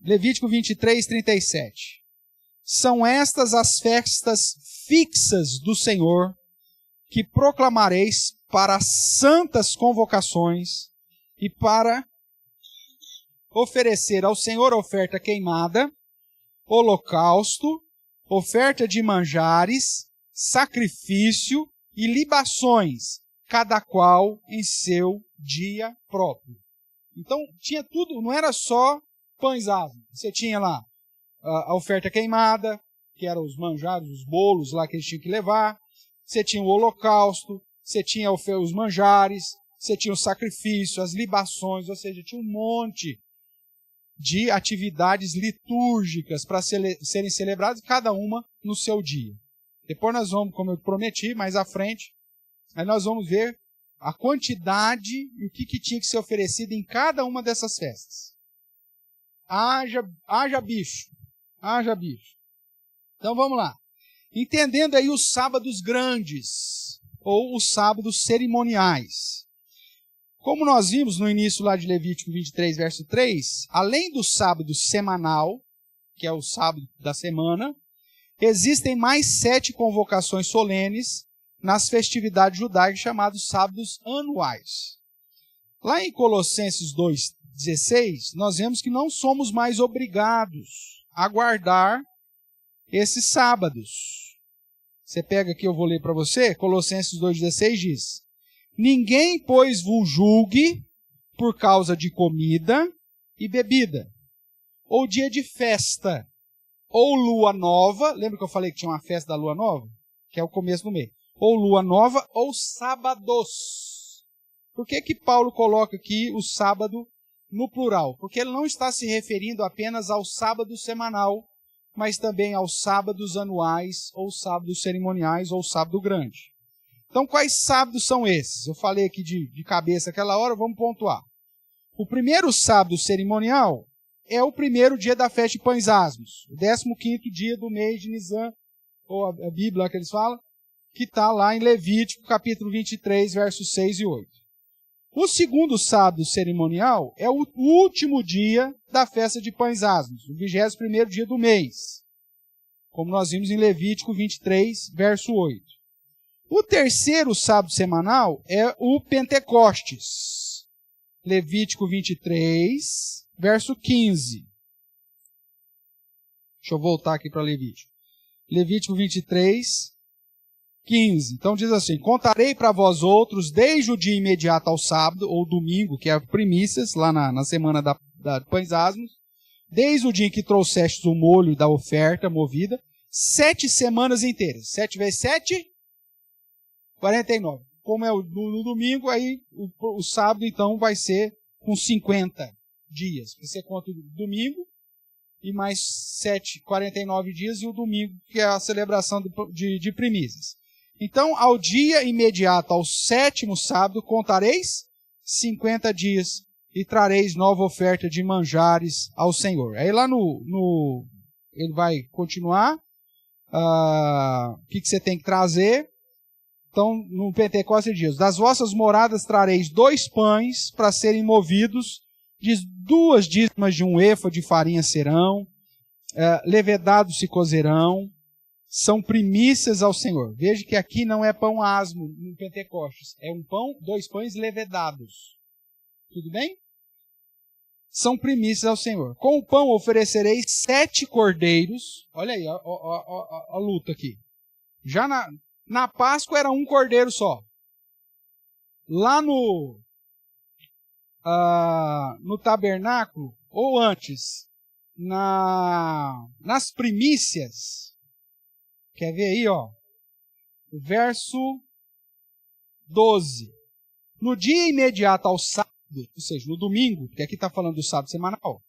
S1: Levítico 23, 37. São estas as festas fixas do Senhor, que proclamareis para santas convocações e para oferecer ao Senhor oferta queimada, holocausto, oferta de manjares, sacrifício e libações, cada qual em seu dia próprio. Então, tinha tudo, não era só Pães Asmos. Você tinha lá a oferta queimada, que eram os manjares, os bolos lá que eles tinham que levar. Você tinha o holocausto, você tinha os manjares, você tinha o sacrifício, as libações, ou seja, tinha um monte de atividades litúrgicas para serem celebradas, cada uma no seu dia. Depois nós vamos, como eu prometi, mais à frente, aí nós vamos ver a quantidade e o que tinha que ser oferecido em cada uma dessas festas. Haja bicho. Então vamos lá. Entendendo aí os sábados grandes, ou os sábados cerimoniais. Como nós vimos no início lá de Levítico 23, verso 3, além do sábado semanal, que é o sábado da semana, existem mais 7 convocações solenes nas festividades judaicas chamados sábados anuais. Lá em Colossenses 2,16, nós vemos que não somos mais obrigados a guardar esses sábados. Você pega aqui, eu vou ler para você, Colossenses 2,16 diz: ninguém, pois, vos julgue por causa de comida e bebida, ou dia de festa, ou lua nova. Lembra que eu falei que tinha uma festa da lua nova? Que é o começo do mês. Ou lua nova, ou sábados. Por que Paulo coloca aqui o sábado no plural? Porque ele não está se referindo apenas ao sábado semanal, mas também aos sábados anuais, ou sábados cerimoniais, ou sábado grande. Então, quais sábados são esses? Eu falei aqui de cabeça aquela hora, vamos pontuar. O primeiro sábado cerimonial é o primeiro dia da festa de Pães Asmos, o 15º dia do mês de Nisan, ou a Bíblia que eles falam, que está lá em Levítico, capítulo 23, versos 6 e 8. O segundo sábado cerimonial é o último dia da festa de Pães Asmos, o 21º dia do mês, como nós vimos em Levítico 23, verso 8. O terceiro sábado semanal é o Pentecostes, Levítico 23, verso 15. Deixa eu voltar aqui para Levítico. Levítico 23, 15. Então diz assim: contarei para vós outros desde o dia imediato ao sábado, ou domingo, que é primícias, lá na semana da Pães Asmos, desde o dia em que trouxestes o molho da oferta movida, 7 semanas inteiras. 7 vezes 7? 49. Como é no domingo, aí o sábado, então, vai ser com 50 dias. Você conta o domingo, e mais 7, 49 dias, e o domingo, que é a celebração de primícias. Então, ao dia imediato, ao 7º sábado, contareis 50 dias, e trareis nova oferta de manjares ao Senhor. Aí lá ele vai continuar. O que você tem que trazer? Então, no Pentecostes ele diz: das vossas moradas trareis 2 pães para serem movidos, 2 dízimos de 1 efa de farinha serão, levedados se cozerão, são primícias ao Senhor. Veja que aqui não é pão asmo no Pentecostes, é um pão, 2 pães levedados. Tudo bem? São primícias ao Senhor. Com o pão oferecereis 7 cordeiros. Olha aí, a luta aqui. Já na Páscoa era um cordeiro só. Lá no tabernáculo, ou antes, nas primícias, quer ver aí, ó, o verso 12. No dia imediato ao sábado, ou seja, no domingo, porque aqui está falando do sábado semanal,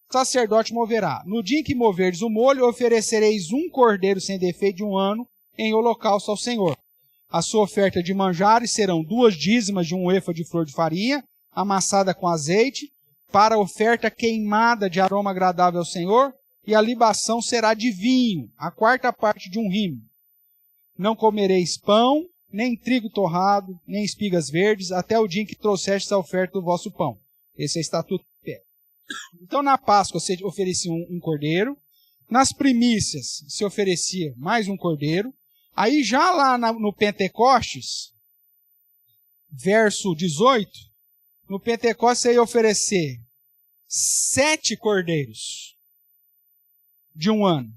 S1: o sacerdote moverá. No dia em que moverdes o molho, oferecereis um cordeiro sem defeito de 1 ano em holocausto ao Senhor. A sua oferta de manjares serão 2 dízimas de 1 efa de flor de farinha, amassada com azeite, para a oferta queimada de aroma agradável ao Senhor, e a libação será de vinho, a 4ª parte de 1 rimo. Não comereis pão, nem trigo torrado, nem espigas verdes, até o dia em que trouxestes a oferta do vosso pão. Esse é o estatuto de pé. Então, na Páscoa se oferecia um cordeiro, nas primícias se oferecia mais um cordeiro, aí já lá no Pentecostes, verso 18, no Pentecostes você ia oferecer 7 cordeiros de 1 ano,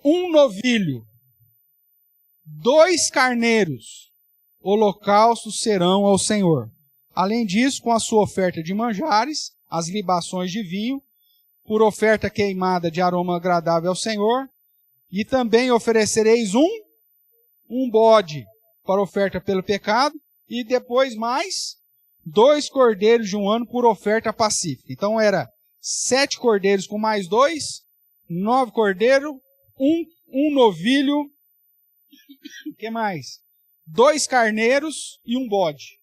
S1: 1 novilho, 2 carneiros, holocaustos serão ao Senhor. Além disso, com a sua oferta de manjares, as libações de vinho, por oferta queimada de aroma agradável ao Senhor, e também oferecereis um bode para oferta pelo pecado, e depois mais 2 cordeiros de 1 ano por oferta pacífica. Então era 7 cordeiros com mais 2, 9 cordeiros, um novilho, o que mais? 2 carneiros e um bode.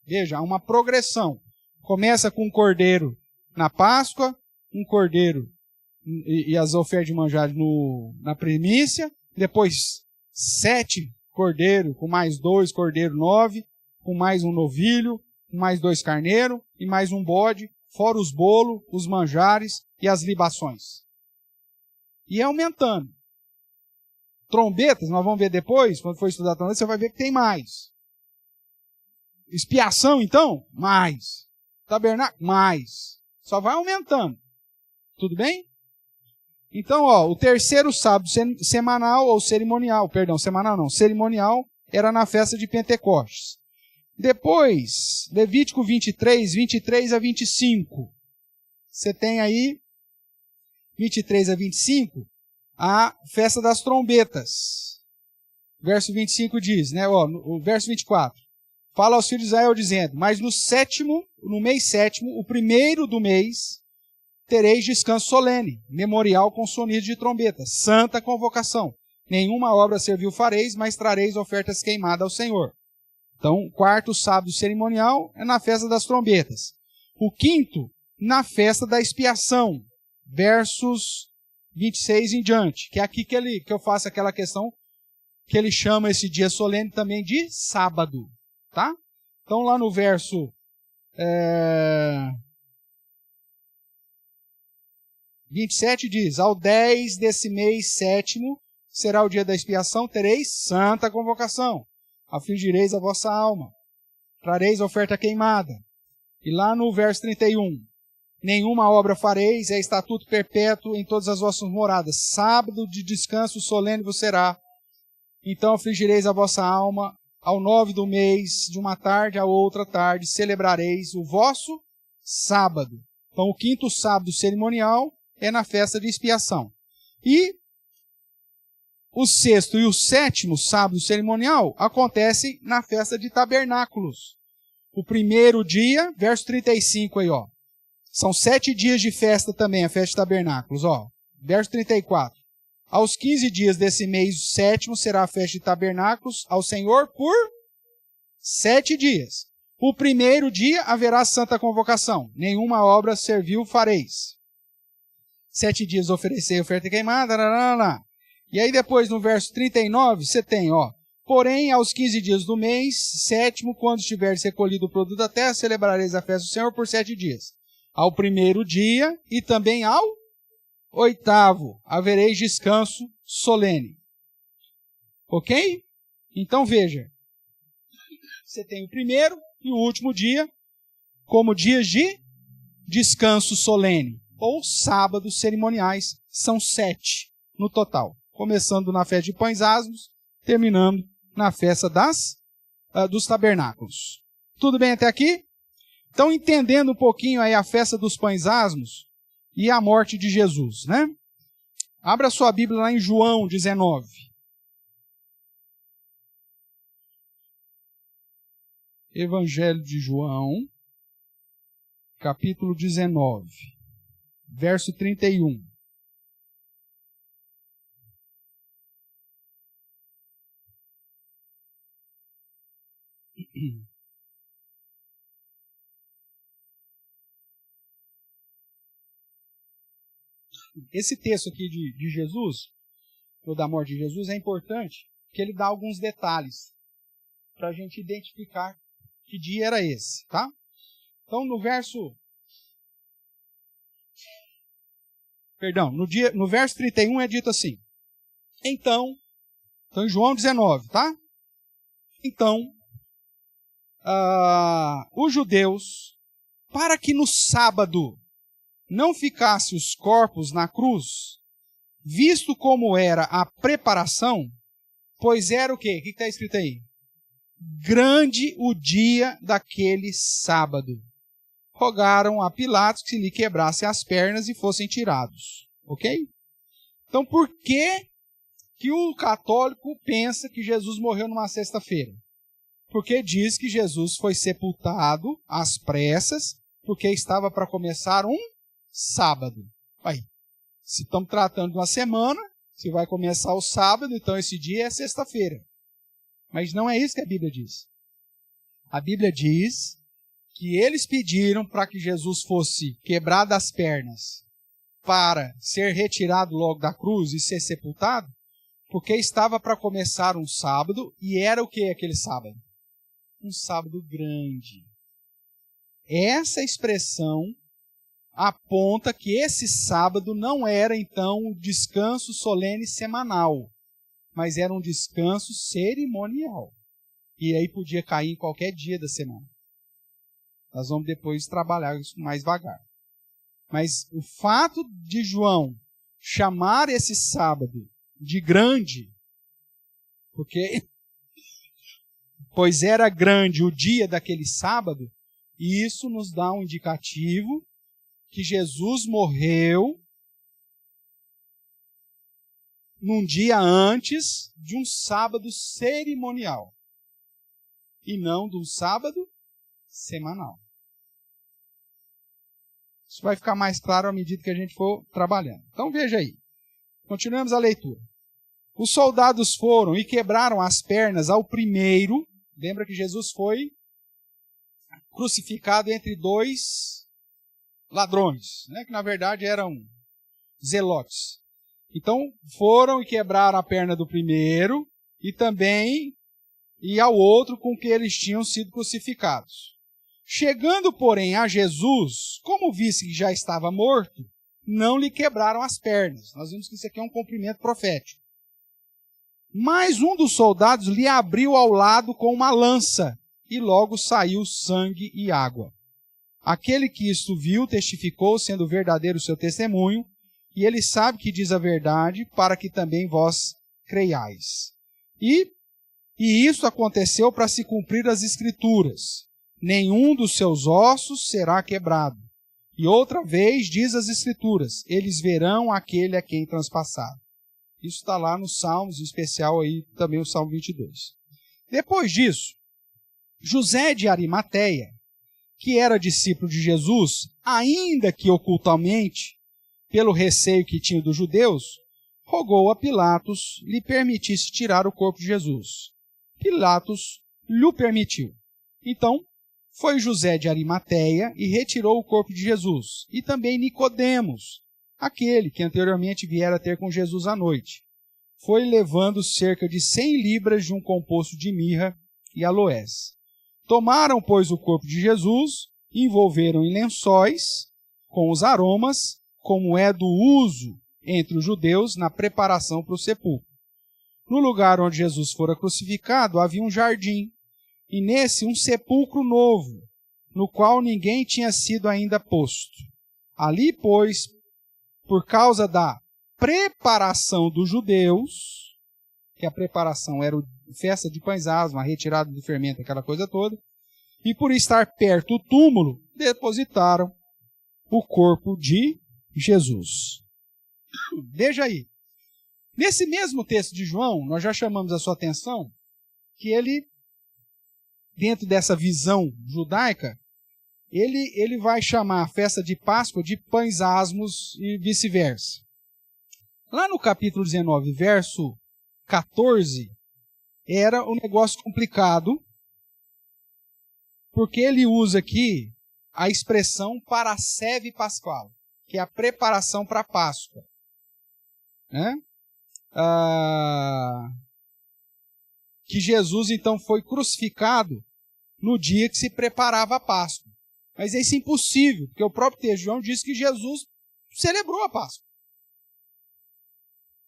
S1: Veja, há uma progressão. Começa com um cordeiro na Páscoa, um cordeiro e as ofertas de manjares na primícia, depois 7 cordeiros, com mais 2 cordeiros, 9, com mais um novilho, com mais 2 carneiros e mais um bode, fora os bolos, os manjares e as libações. E é aumentando. Trombetas, nós vamos ver depois, quando for estudar trombeta, você vai ver que tem mais. Expiação, então? Mais. Tabernáculo? Mais. Só vai aumentando. Tudo bem? Então, ó, o terceiro sábado semanal, ou cerimonial, cerimonial, era na festa de Pentecostes. Depois, Levítico 23 a 25. Você tem aí, 23 a 25, a festa das trombetas. Verso 25 diz, né? Ó, o verso 24. Fala aos filhos de Israel dizendo, mas no mês sétimo, o primeiro do mês, tereis descanso solene, memorial com sonido de trombeta, santa convocação. Nenhuma obra servil fareis, mas trareis ofertas queimadas ao Senhor. Então, o 4º sábado cerimonial é na festa das trombetas. O 5º, na festa da expiação, versos 26 em diante, que é aqui que eu faço aquela questão que ele chama esse dia solene também de sábado. Tá? Então, lá no verso 27 diz, ao 10 desse mês sétimo será o dia da expiação, tereis santa convocação, afligireis a vossa alma, trareis oferta queimada. E lá no verso 31, nenhuma obra fareis, é estatuto perpétuo em todas as vossas moradas, sábado de descanso solene vos será, então afligireis a vossa alma, ao 9 do mês, de uma tarde a outra tarde, celebrareis o vosso sábado. Então, o 5º sábado cerimonial é na festa de expiação. E o 6º e o 7º sábado cerimonial acontecem na festa de tabernáculos. O primeiro dia, verso 35 aí, ó. São 7 dias de festa também, a festa de tabernáculos, ó. Verso 34. Aos 15 dias desse mês sétimo será a festa de tabernáculos ao Senhor por 7 dias. O primeiro dia haverá santa convocação. Nenhuma obra servil fareis. 7 dias oferecer oferta queimada. E aí depois no verso 39 você tem, ó. Porém, aos 15 dias do mês sétimo, quando estiveres recolhido o produto da terra, celebrareis a festa do Senhor por 7 dias. Ao primeiro dia e também ao 8º, havereis descanso solene. Ok? Então veja, você tem o primeiro e o último dia como dias de descanso solene, ou sábados cerimoniais, são 7 no total, começando na festa de pães asmos, terminando na festa dos tabernáculos. Tudo bem até aqui? Então, entendendo um pouquinho aí a festa dos pães asmos e a morte de Jesus, né? Abra sua Bíblia lá em João 19. Evangelho de João, capítulo 19, verso 31. Esse texto aqui de Jesus, ou da morte de Jesus, é importante, porque ele dá alguns detalhes para a gente identificar que dia era esse, tá? Então, no verso 31 é dito assim. Então em João 19, tá? Então, os judeus, para que no sábado não ficassem os corpos na cruz, visto como era a preparação, pois era o quê? O que está escrito aí? Grande o dia daquele sábado. Rogaram a Pilatos que lhe quebrasse as pernas e fossem tirados. Ok? Então, por que o católico pensa que Jesus morreu numa sexta-feira? Porque diz que Jesus foi sepultado às pressas, porque estava para começar um sábado. Aí, se estamos tratando de uma semana, se vai começar o sábado, então esse dia é sexta-feira. Mas não é isso que a Bíblia diz. A Bíblia diz que eles pediram para que Jesus fosse quebrado as pernas para ser retirado logo da cruz e ser sepultado, porque estava para começar um sábado, e era o que aquele sábado? Um sábado grande. Essa expressão aponta que esse sábado não era, então, um descanso solene semanal, mas era um descanso cerimonial. E aí podia cair em qualquer dia da semana. Nós vamos depois trabalhar isso mais vagar. Mas o fato de João chamar esse sábado de grande, porque pois era grande o dia daquele sábado, e isso nos dá um indicativo que Jesus morreu num dia antes de um sábado cerimonial e não de um sábado semanal. Isso vai ficar mais claro à medida que a gente for trabalhando. Então veja aí. Continuamos a leitura. Os soldados foram e quebraram as pernas ao primeiro. Lembra que Jesus foi crucificado entre 2 ladrões, né? Que na verdade eram zelotes. Então foram e quebraram a perna do primeiro e ao outro com que eles tinham sido crucificados. Chegando, porém, a Jesus, como visse que já estava morto, não lhe quebraram as pernas. Nós vimos que isso aqui é um cumprimento profético. Mas um dos soldados lhe abriu ao lado com uma lança, e logo saiu sangue e água. Aquele que isto viu testificou, sendo verdadeiro o seu testemunho, e ele sabe que diz a verdade, para que também vós creiais. E isso aconteceu para se cumprir as Escrituras. Nenhum dos seus ossos será quebrado. E outra vez diz as Escrituras, eles verão aquele a quem transpassaram. Isso está lá nos Salmos, em especial aí também o Salmo 22. Depois disso, José de Arimateia, que era discípulo de Jesus, ainda que ocultamente, pelo receio que tinha dos judeus, rogou a Pilatos lhe permitisse tirar o corpo de Jesus. Pilatos lhe permitiu. Então, foi José de Arimateia e retirou o corpo de Jesus. E também Nicodemos, aquele que anteriormente viera ter com Jesus à noite. Foi levando cerca de 100 libras de um composto de mirra e aloés. Tomaram, pois, o corpo de Jesus, envolveram em lençóis com os aromas, como é do uso entre os judeus na preparação para o sepulcro. No lugar onde Jesus fora crucificado havia um jardim, e nesse um sepulcro novo, no qual ninguém tinha sido ainda posto. Ali, pois, por causa da preparação dos judeus, que a preparação era a festa de pães asmos, a retirada do fermento, aquela coisa toda, e por estar perto do túmulo, depositaram o corpo de Jesus. Veja aí. Nesse mesmo texto de João, nós já chamamos a sua atenção que ele, dentro dessa visão judaica, ele vai chamar a festa de Páscoa de pães asmos e vice-versa. Lá no capítulo 19, verso 14, era um negócio complicado, porque ele usa aqui a expressão parasceve pascual, que é a preparação para a Páscoa. Né? Que Jesus, então, foi crucificado no dia que se preparava a Páscoa. Mas isso é impossível, porque o próprio texto de João diz que Jesus celebrou a Páscoa.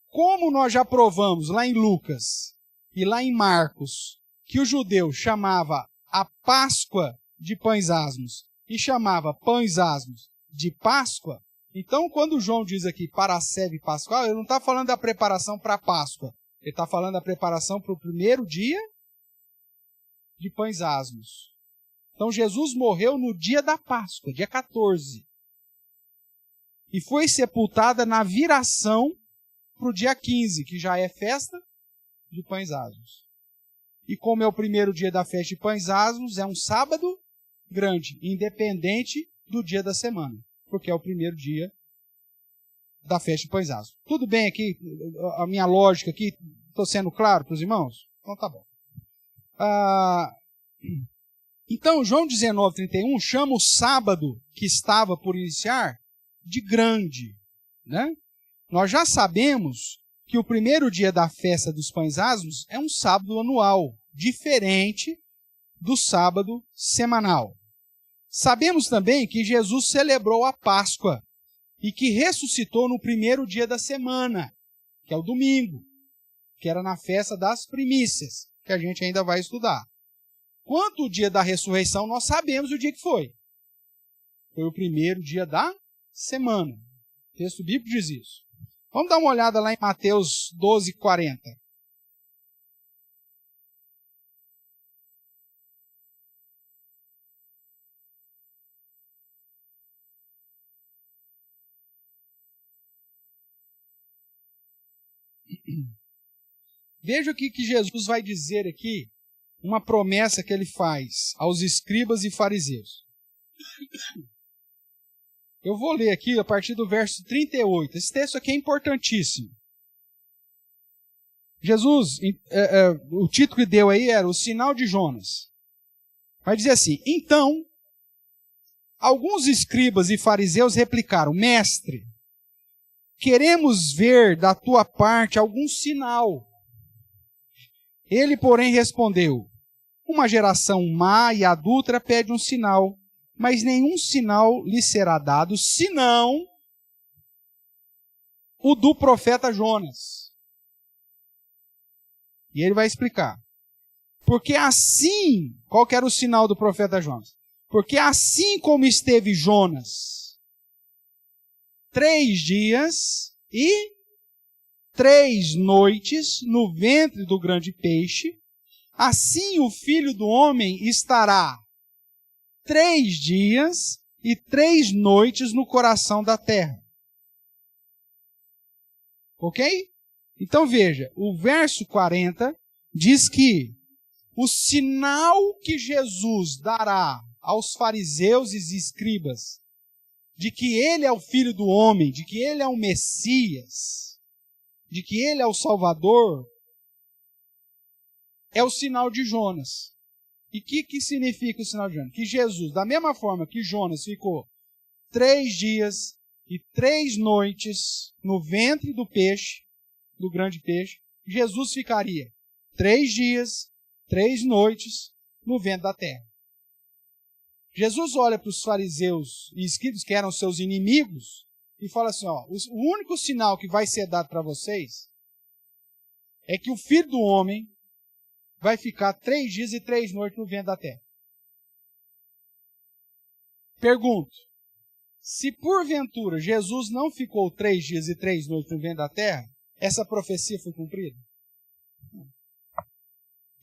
S1: Como nós já provamos lá em Lucas e lá em Marcos, que o judeu chamava a Páscoa de pães asmos e chamava pães asmos de Páscoa, então quando João diz aqui parasceve pascual, ele não está falando da preparação para a Páscoa, ele está falando da preparação para o primeiro dia de pães asmos. Então Jesus morreu no dia da Páscoa, dia 14. E foi sepultada na viração para o dia 15, que já é festa de pães asmos. E como é o primeiro dia da festa de pães asmos, é um sábado grande, independente do dia da semana, porque é o primeiro dia da festa de pães asmos. Tudo bem aqui? A minha lógica aqui, estou sendo claro para os irmãos? Então tá bom. Então, João 19:31 chama o sábado que estava por iniciar de grande. Né? Nós já sabemos que o primeiro dia da festa dos pães asmos é um sábado anual, diferente do sábado semanal. Sabemos também que Jesus celebrou a Páscoa e que ressuscitou no primeiro dia da semana, que é o domingo, que era na festa das primícias, que a gente ainda vai estudar. Quanto ao dia da ressurreição, nós sabemos o dia que foi. Foi o primeiro dia da semana. O texto bíblico diz isso. Vamos dar uma olhada lá em Mateus 12:40. Veja o que Jesus vai dizer aqui, uma promessa que ele faz aos escribas e fariseus. Eu vou ler aqui a partir do verso 38. Esse texto aqui é importantíssimo. Jesus, o título que deu aí era o sinal de Jonas. Vai dizer assim: então, alguns escribas e fariseus replicaram: Mestre, queremos ver da tua parte algum sinal. Ele, porém, respondeu: uma geração má e adúltera pede um sinal, mas nenhum sinal lhe será dado, senão o do profeta Jonas. E ele vai explicar. Porque assim, qual que era o sinal do profeta Jonas? Porque assim como esteve Jonas 3 dias e 3 noites no ventre do grande peixe, assim o Filho do Homem estará 3 dias e 3 noites no coração da terra. Ok? Então veja, o verso 40 diz que o sinal que Jesus dará aos fariseus e escribas de que ele é o Filho do Homem, de que ele é o Messias, de que ele é o Salvador, é o sinal de Jonas. E o que significa o sinal de Jonas? Que Jesus, da mesma forma que Jonas ficou 3 dias e 3 noites no ventre do peixe, do grande peixe, Jesus ficaria 3 dias, 3 noites no ventre da terra. Jesus olha para os fariseus e escribas, que eram seus inimigos, e fala assim, ó, o único sinal que vai ser dado para vocês é que o Filho do Homem vai ficar 3 dias e 3 noites no ventre da terra. Pergunto, se porventura Jesus não ficou 3 dias e 3 noites no ventre da terra, essa profecia foi cumprida?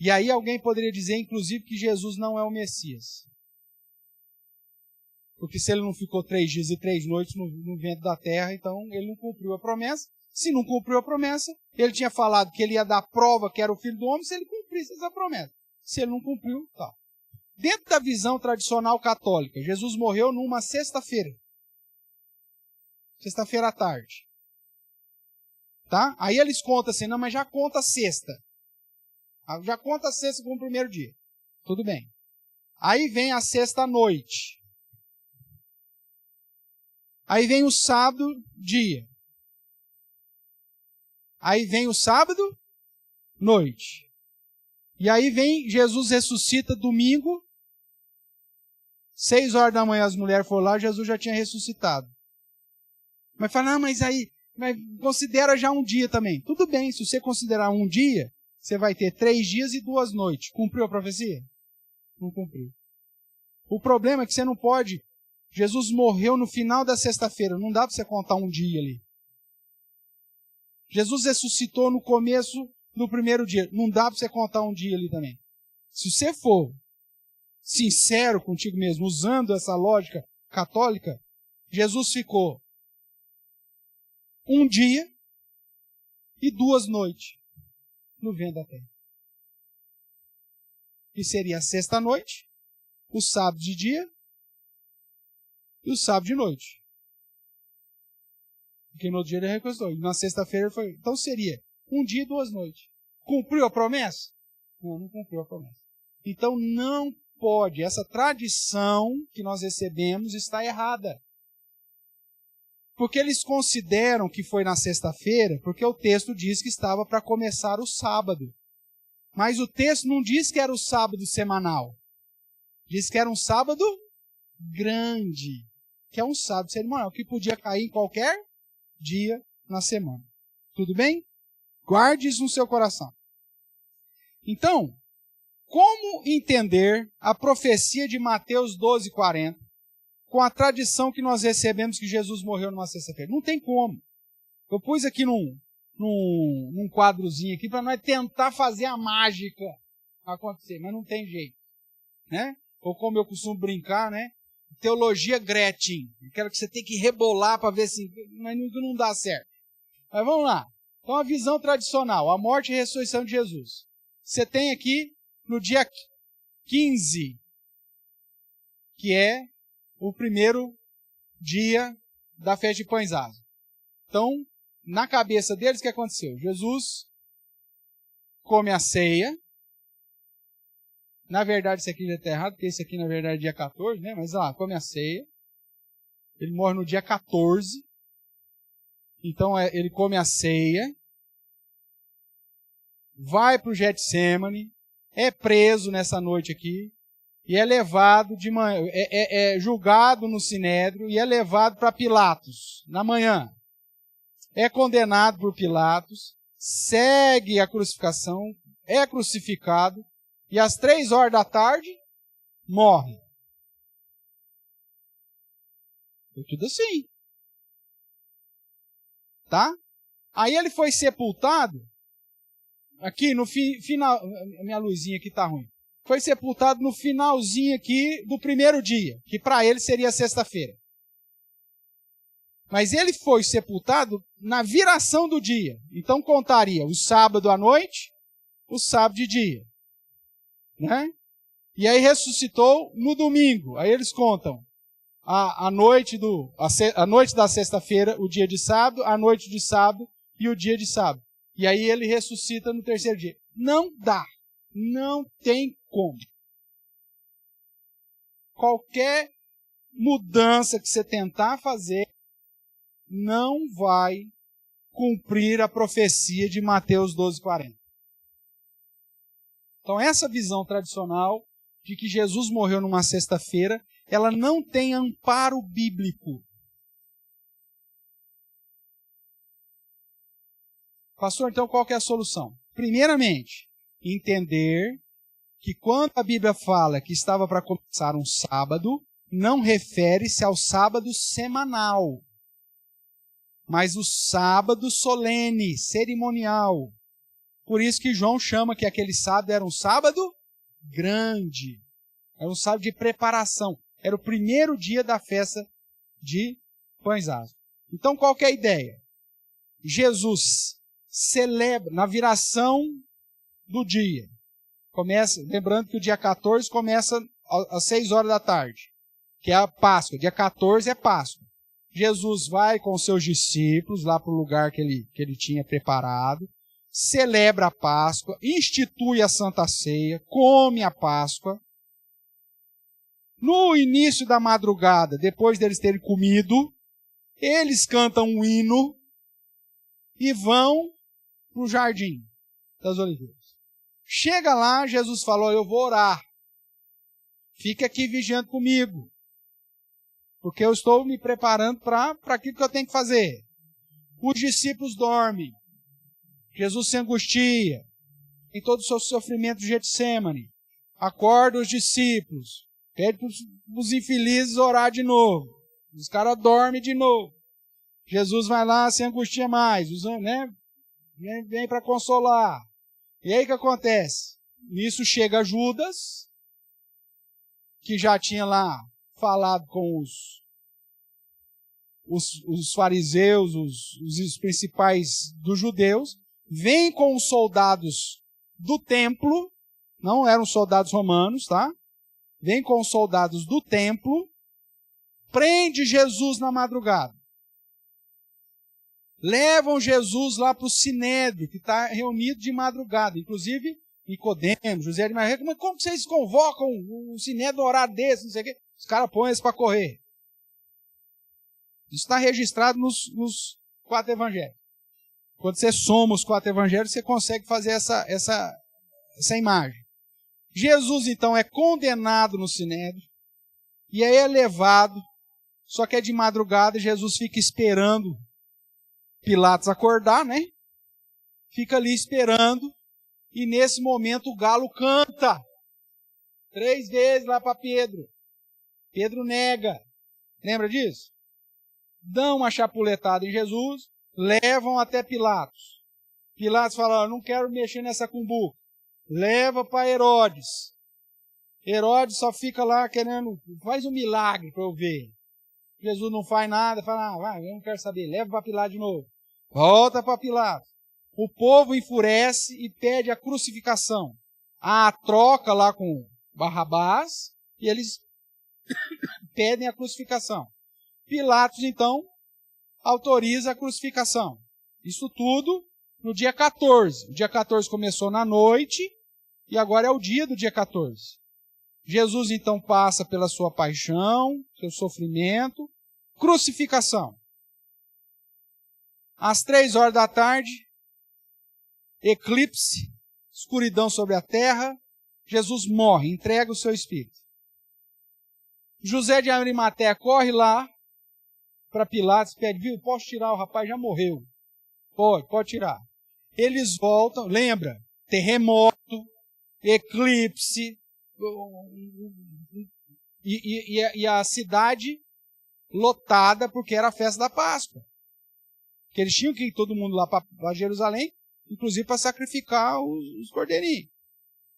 S1: E aí alguém poderia dizer, inclusive, que Jesus não é o Messias. Porque se ele não ficou 3 dias e 3 noites no ventre da terra, então ele não cumpriu a promessa. Se não cumpriu a promessa, ele tinha falado que ele ia dar prova que era o Filho do Homem se ele cumprisse essa promessa. Se ele não cumpriu, tá. Dentro da visão tradicional católica, Jesus morreu numa sexta-feira. Sexta-feira à tarde. Tá? Aí eles contam assim, não, mas já conta a sexta. Já conta a sexta como o primeiro dia. Tudo bem. Aí vem a sexta noite. Aí vem o sábado dia. Aí vem o sábado noite. E aí vem, Jesus ressuscita domingo. 6 horas da manhã as mulheres foram lá, Jesus já tinha ressuscitado. Mas fala, não, mas aí, considera já um dia também. Tudo bem, se você considerar um dia, você vai ter 3 dias e 2 noites. Cumpriu a profecia? Não cumpriu. O problema é que você não pode. Jesus morreu no final da sexta-feira. Não dá para você contar um dia ali. Jesus ressuscitou no começo do primeiro dia. Não dá para você contar um dia ali também. Se você for sincero contigo mesmo, usando essa lógica católica, Jesus ficou 1 dia e 2 noites no ventre da terra. Que seria a sexta-noite, o sábado de dia e o sábado de noite. Porque no outro dia ele recusou. E na sexta-feira ele foi. Então seria 1 dia e 2 noites. Cumpriu a promessa? Não, não cumpriu a promessa. Então não pode. Essa tradição que nós recebemos está errada. Porque eles consideram que foi na sexta-feira, porque o texto diz que estava para começar o sábado. Mas o texto não diz que era o sábado semanal. Diz que era um sábado grande, que é um sábado cerimonial, que podia cair em qualquer dia na semana. Tudo bem? Guarde isso no seu coração. Então, como entender a profecia de Mateus 12:40 com a tradição que nós recebemos que Jesus morreu numa sexta-feira? Não tem como. Eu pus aqui num quadrozinho aqui para nós tentar fazer a mágica acontecer, mas não tem jeito, né? Ou como eu costumo brincar, né? Teologia Gretchen. Eu quero que você tenha que rebolar para ver se mas não dá certo. Mas vamos lá. Então a visão tradicional, a morte e a ressurreição de Jesus. Você tem aqui no dia 15, que é o primeiro dia da festa de pães asmos. Então, na cabeça deles, o que aconteceu? Jesus come a ceia. Na verdade, isso aqui já está errado, porque esse aqui, na verdade, é dia 14, né? Mas lá, come a ceia. Ele morre no dia 14. Então, ele come a ceia. Vai para o Getsemane. É preso nessa noite aqui. E é levado de manhã. É julgado no Sinédrio e é levado para Pilatos, na manhã. É condenado por Pilatos. Segue a crucificação. É crucificado. E às 3 horas da tarde, morre. Foi tudo assim. Tá? Aí ele foi sepultado. Aqui no final. Minha luzinha aqui tá ruim. Foi sepultado no finalzinho aqui do primeiro dia. Que para ele seria sexta-feira. Mas ele foi sepultado na viração do dia. Então contaria o sábado à noite, o sábado de dia. Né? E aí ressuscitou no domingo. Aí eles contam a noite da sexta-feira, o dia de sábado, a noite de sábado e o dia de sábado. E aí ele ressuscita no terceiro dia. Não dá. Não tem como. Qualquer mudança que você tentar fazer não vai cumprir a profecia de Mateus 12:40. Então, essa visão tradicional de que Jesus morreu numa sexta-feira, ela não tem amparo bíblico. Pastor, então qual que é a solução? Primeiramente, entender que quando a Bíblia fala que estava para começar um sábado, não refere-se ao sábado semanal, mas o sábado solene, cerimonial. Por isso que João chama que aquele sábado era um sábado grande. Era um sábado de preparação. Era o primeiro dia da festa de Pães Asmos. Então, qual que é a ideia? Jesus celebra na viração do dia. Começa, lembrando que o dia 14 começa às 6 horas da tarde, que é a Páscoa. Dia 14 é Páscoa. Jesus vai com os seus discípulos lá para o lugar que ele tinha preparado, celebra a Páscoa, institui a Santa Ceia, come a Páscoa. No início da madrugada, depois deles terem comido, eles cantam um hino e vão para o Jardim das Oliveiras. Chega lá, Jesus falou, eu vou orar. Fica aqui vigiando comigo, porque eu estou me preparando para aquilo que eu tenho que fazer. Os discípulos dormem. Jesus se angustia em todo o seu sofrimento de Getsêmani. Acorda os discípulos. Pede para os infelizes orar de novo. Os caras dormem de novo. Jesus vai lá, se angustia mais. Né? Vem para consolar. E aí o que acontece? Nisso chega Judas, que já tinha lá falado com os fariseus, os principais dos judeus, vem com os soldados do templo, não eram soldados romanos, tá? Vem com os soldados do templo, prende Jesus na madrugada. Levam Jesus lá para o Sinédrio, que está reunido de madrugada. Inclusive, Nicodemo, José de Maria, como que vocês convocam o Sinédrio a horário desse, não sei o quê? Os caras põem eles para correr. Isso está registrado nos 4 evangelhos. Quando você soma os 4 evangelhos, você consegue fazer essa imagem. Jesus, então, é condenado no Sinédrio, e aí é levado, só que é de madrugada, Jesus fica esperando Pilatos acordar, né? Fica ali esperando, e nesse momento o galo canta 3 vezes lá para Pedro. Pedro nega. Lembra disso? Dão uma chapuletada em Jesus, levam até Pilatos. Pilatos fala, não quero mexer nessa cumbuca. Leva para Herodes. Herodes só fica lá querendo, faz um milagre para eu ver. Jesus não faz nada, fala, vai, eu não quero saber, leva para Pilatos de novo. Volta para Pilatos. O povo enfurece e pede a crucificação. Há a troca lá com Barrabás e eles pedem a crucificação. Pilatos, então, autoriza a crucificação. Isso tudo no dia 14. O dia 14 começou na noite e agora é o dia do dia 14. Jesus, então, passa pela sua paixão, seu sofrimento, crucificação. Às 3 horas da tarde, eclipse, escuridão sobre a terra, Jesus morre, entrega o seu espírito. José de Arimateia corre lá para Pilatos, pede, viu, posso tirar, o rapaz já morreu. Pode tirar. Eles voltam, lembra, terremoto, eclipse, e a cidade lotada porque era a festa da Páscoa. Que eles tinham que ir todo mundo lá para Jerusalém, inclusive para sacrificar os cordeirinhos.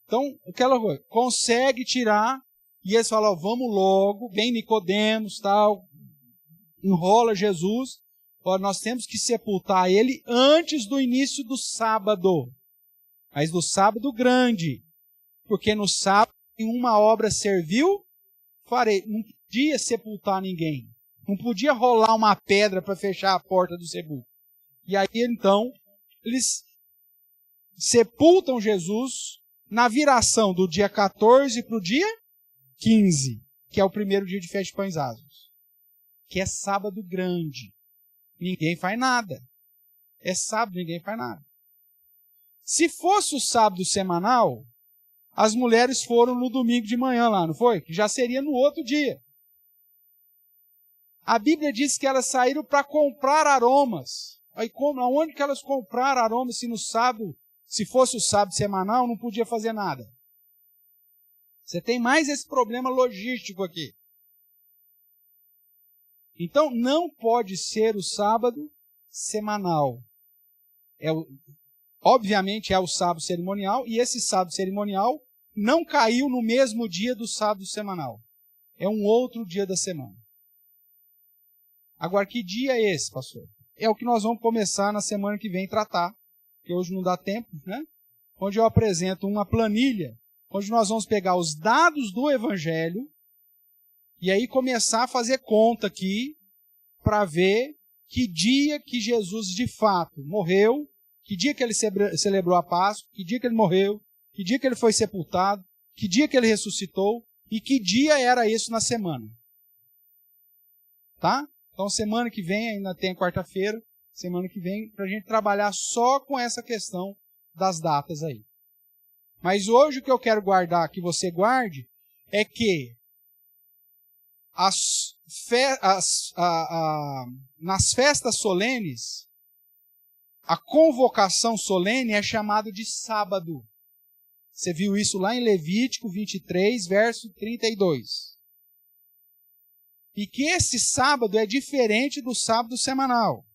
S1: Então, aquela coisa, consegue tirar, e eles falam, vamos logo, vem Nicodemos, tal, enrola Jesus, nós temos que sepultar ele antes do início do sábado, mas do sábado grande, porque no sábado nenhuma obra serviu, farei, não podia sepultar ninguém, não podia rolar uma pedra para fechar a porta do sepulcro. E aí então, eles sepultam Jesus na viração do dia 14 para o dia 15, que é o primeiro dia de festa de Pães Asmos, que é sábado grande. Ninguém faz nada. É sábado, ninguém faz nada. Se fosse o sábado semanal, as mulheres foram no domingo de manhã lá, não foi? Que já seria no outro dia. A Bíblia diz que elas saíram para comprar aromas. Aí aonde que elas compraram aroma se no sábado, se fosse o sábado semanal, não podia fazer nada? Você tem mais esse problema logístico aqui. Então, não pode ser o sábado semanal. Obviamente é o sábado cerimonial, e esse sábado cerimonial não caiu no mesmo dia do sábado semanal. É um outro dia da semana. Agora, que dia é esse, pastor? É o que nós vamos começar na semana que vem tratar, que hoje não dá tempo, né? Onde eu apresento uma planilha, onde nós vamos pegar os dados do Evangelho e aí começar a fazer conta aqui para ver que dia que Jesus de fato morreu, que dia que ele celebrou a Páscoa, que dia que ele morreu, que dia que ele foi sepultado, que dia que ele ressuscitou e que dia era isso na semana. Tá? Então, semana que vem, ainda tem quarta-feira, semana que vem, para a gente trabalhar só com essa questão das datas aí. Mas hoje o que eu quero guardar, que você guarde, é que nas festas solenes, a convocação solene é chamada de sábado. Você viu isso lá em Levítico 23, verso 32. E que esse sábado é diferente do sábado semanal.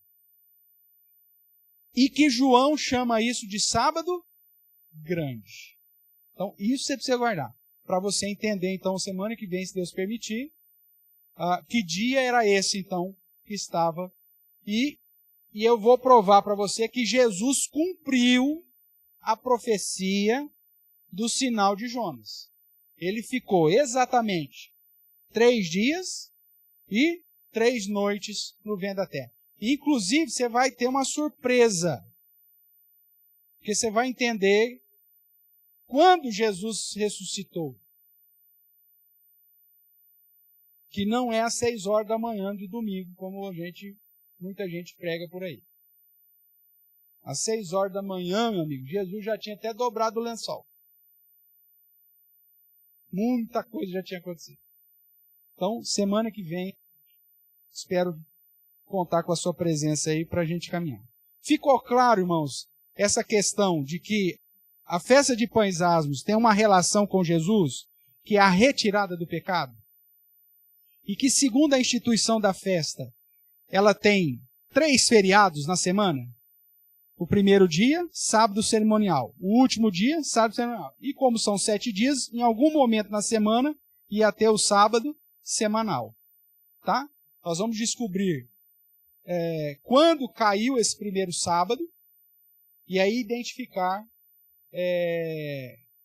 S1: E que João chama isso de sábado grande. Então, isso você precisa guardar. Para você entender, então, semana que vem, se Deus permitir, que dia era esse, então, que estava. E eu vou provar para você que Jesus cumpriu a profecia do sinal de Jonas. Ele ficou exatamente 3 dias e 3 noites no vento da terra. Inclusive, você vai ter uma surpresa. Porque você vai entender quando Jesus ressuscitou. Que não é às 6 horas da manhã de domingo, como muita gente prega por aí. Às 6 horas da manhã, meu amigo, Jesus já tinha até dobrado o lençol. Muita coisa já tinha acontecido. Então, semana que vem, espero contar com a sua presença aí para a gente caminhar. Ficou claro, irmãos, essa questão de que a festa de pães asmos tem uma relação com Jesus, que é a retirada do pecado? E que, segundo a instituição da festa, ela tem 3 feriados na semana? O primeiro dia, sábado cerimonial. O último dia, sábado cerimonial. E como são 7 dias, em algum momento na semana, ia ter o sábado semanal. Tá? Nós vamos descobrir quando caiu esse primeiro sábado, e aí identificar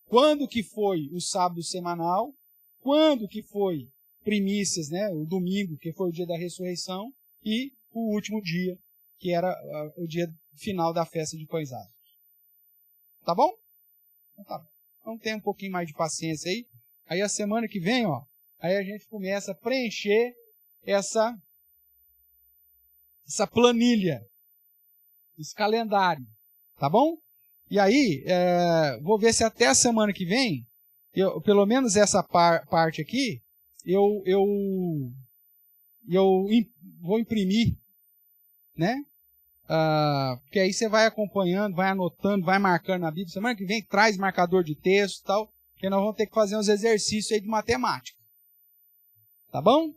S1: quando que foi o sábado semanal, quando que foi primícias, né, o domingo, que foi o dia da ressurreição, e o último dia, que era o dia final da festa de pães asmos. Tá bom? Então tá bom. Vamos ter um pouquinho mais de paciência aí. Aí a semana que vem, aí a gente começa a preencher essa planilha, esse calendário. Tá bom? E aí, vou ver se até a semana que vem, pelo menos essa parte aqui, eu vou imprimir, né? Porque aí você vai acompanhando, vai anotando, vai marcando na Bíblia. Semana que vem traz marcador de texto e tal, porque nós vamos ter que fazer uns exercícios aí de matemática. Tá bom?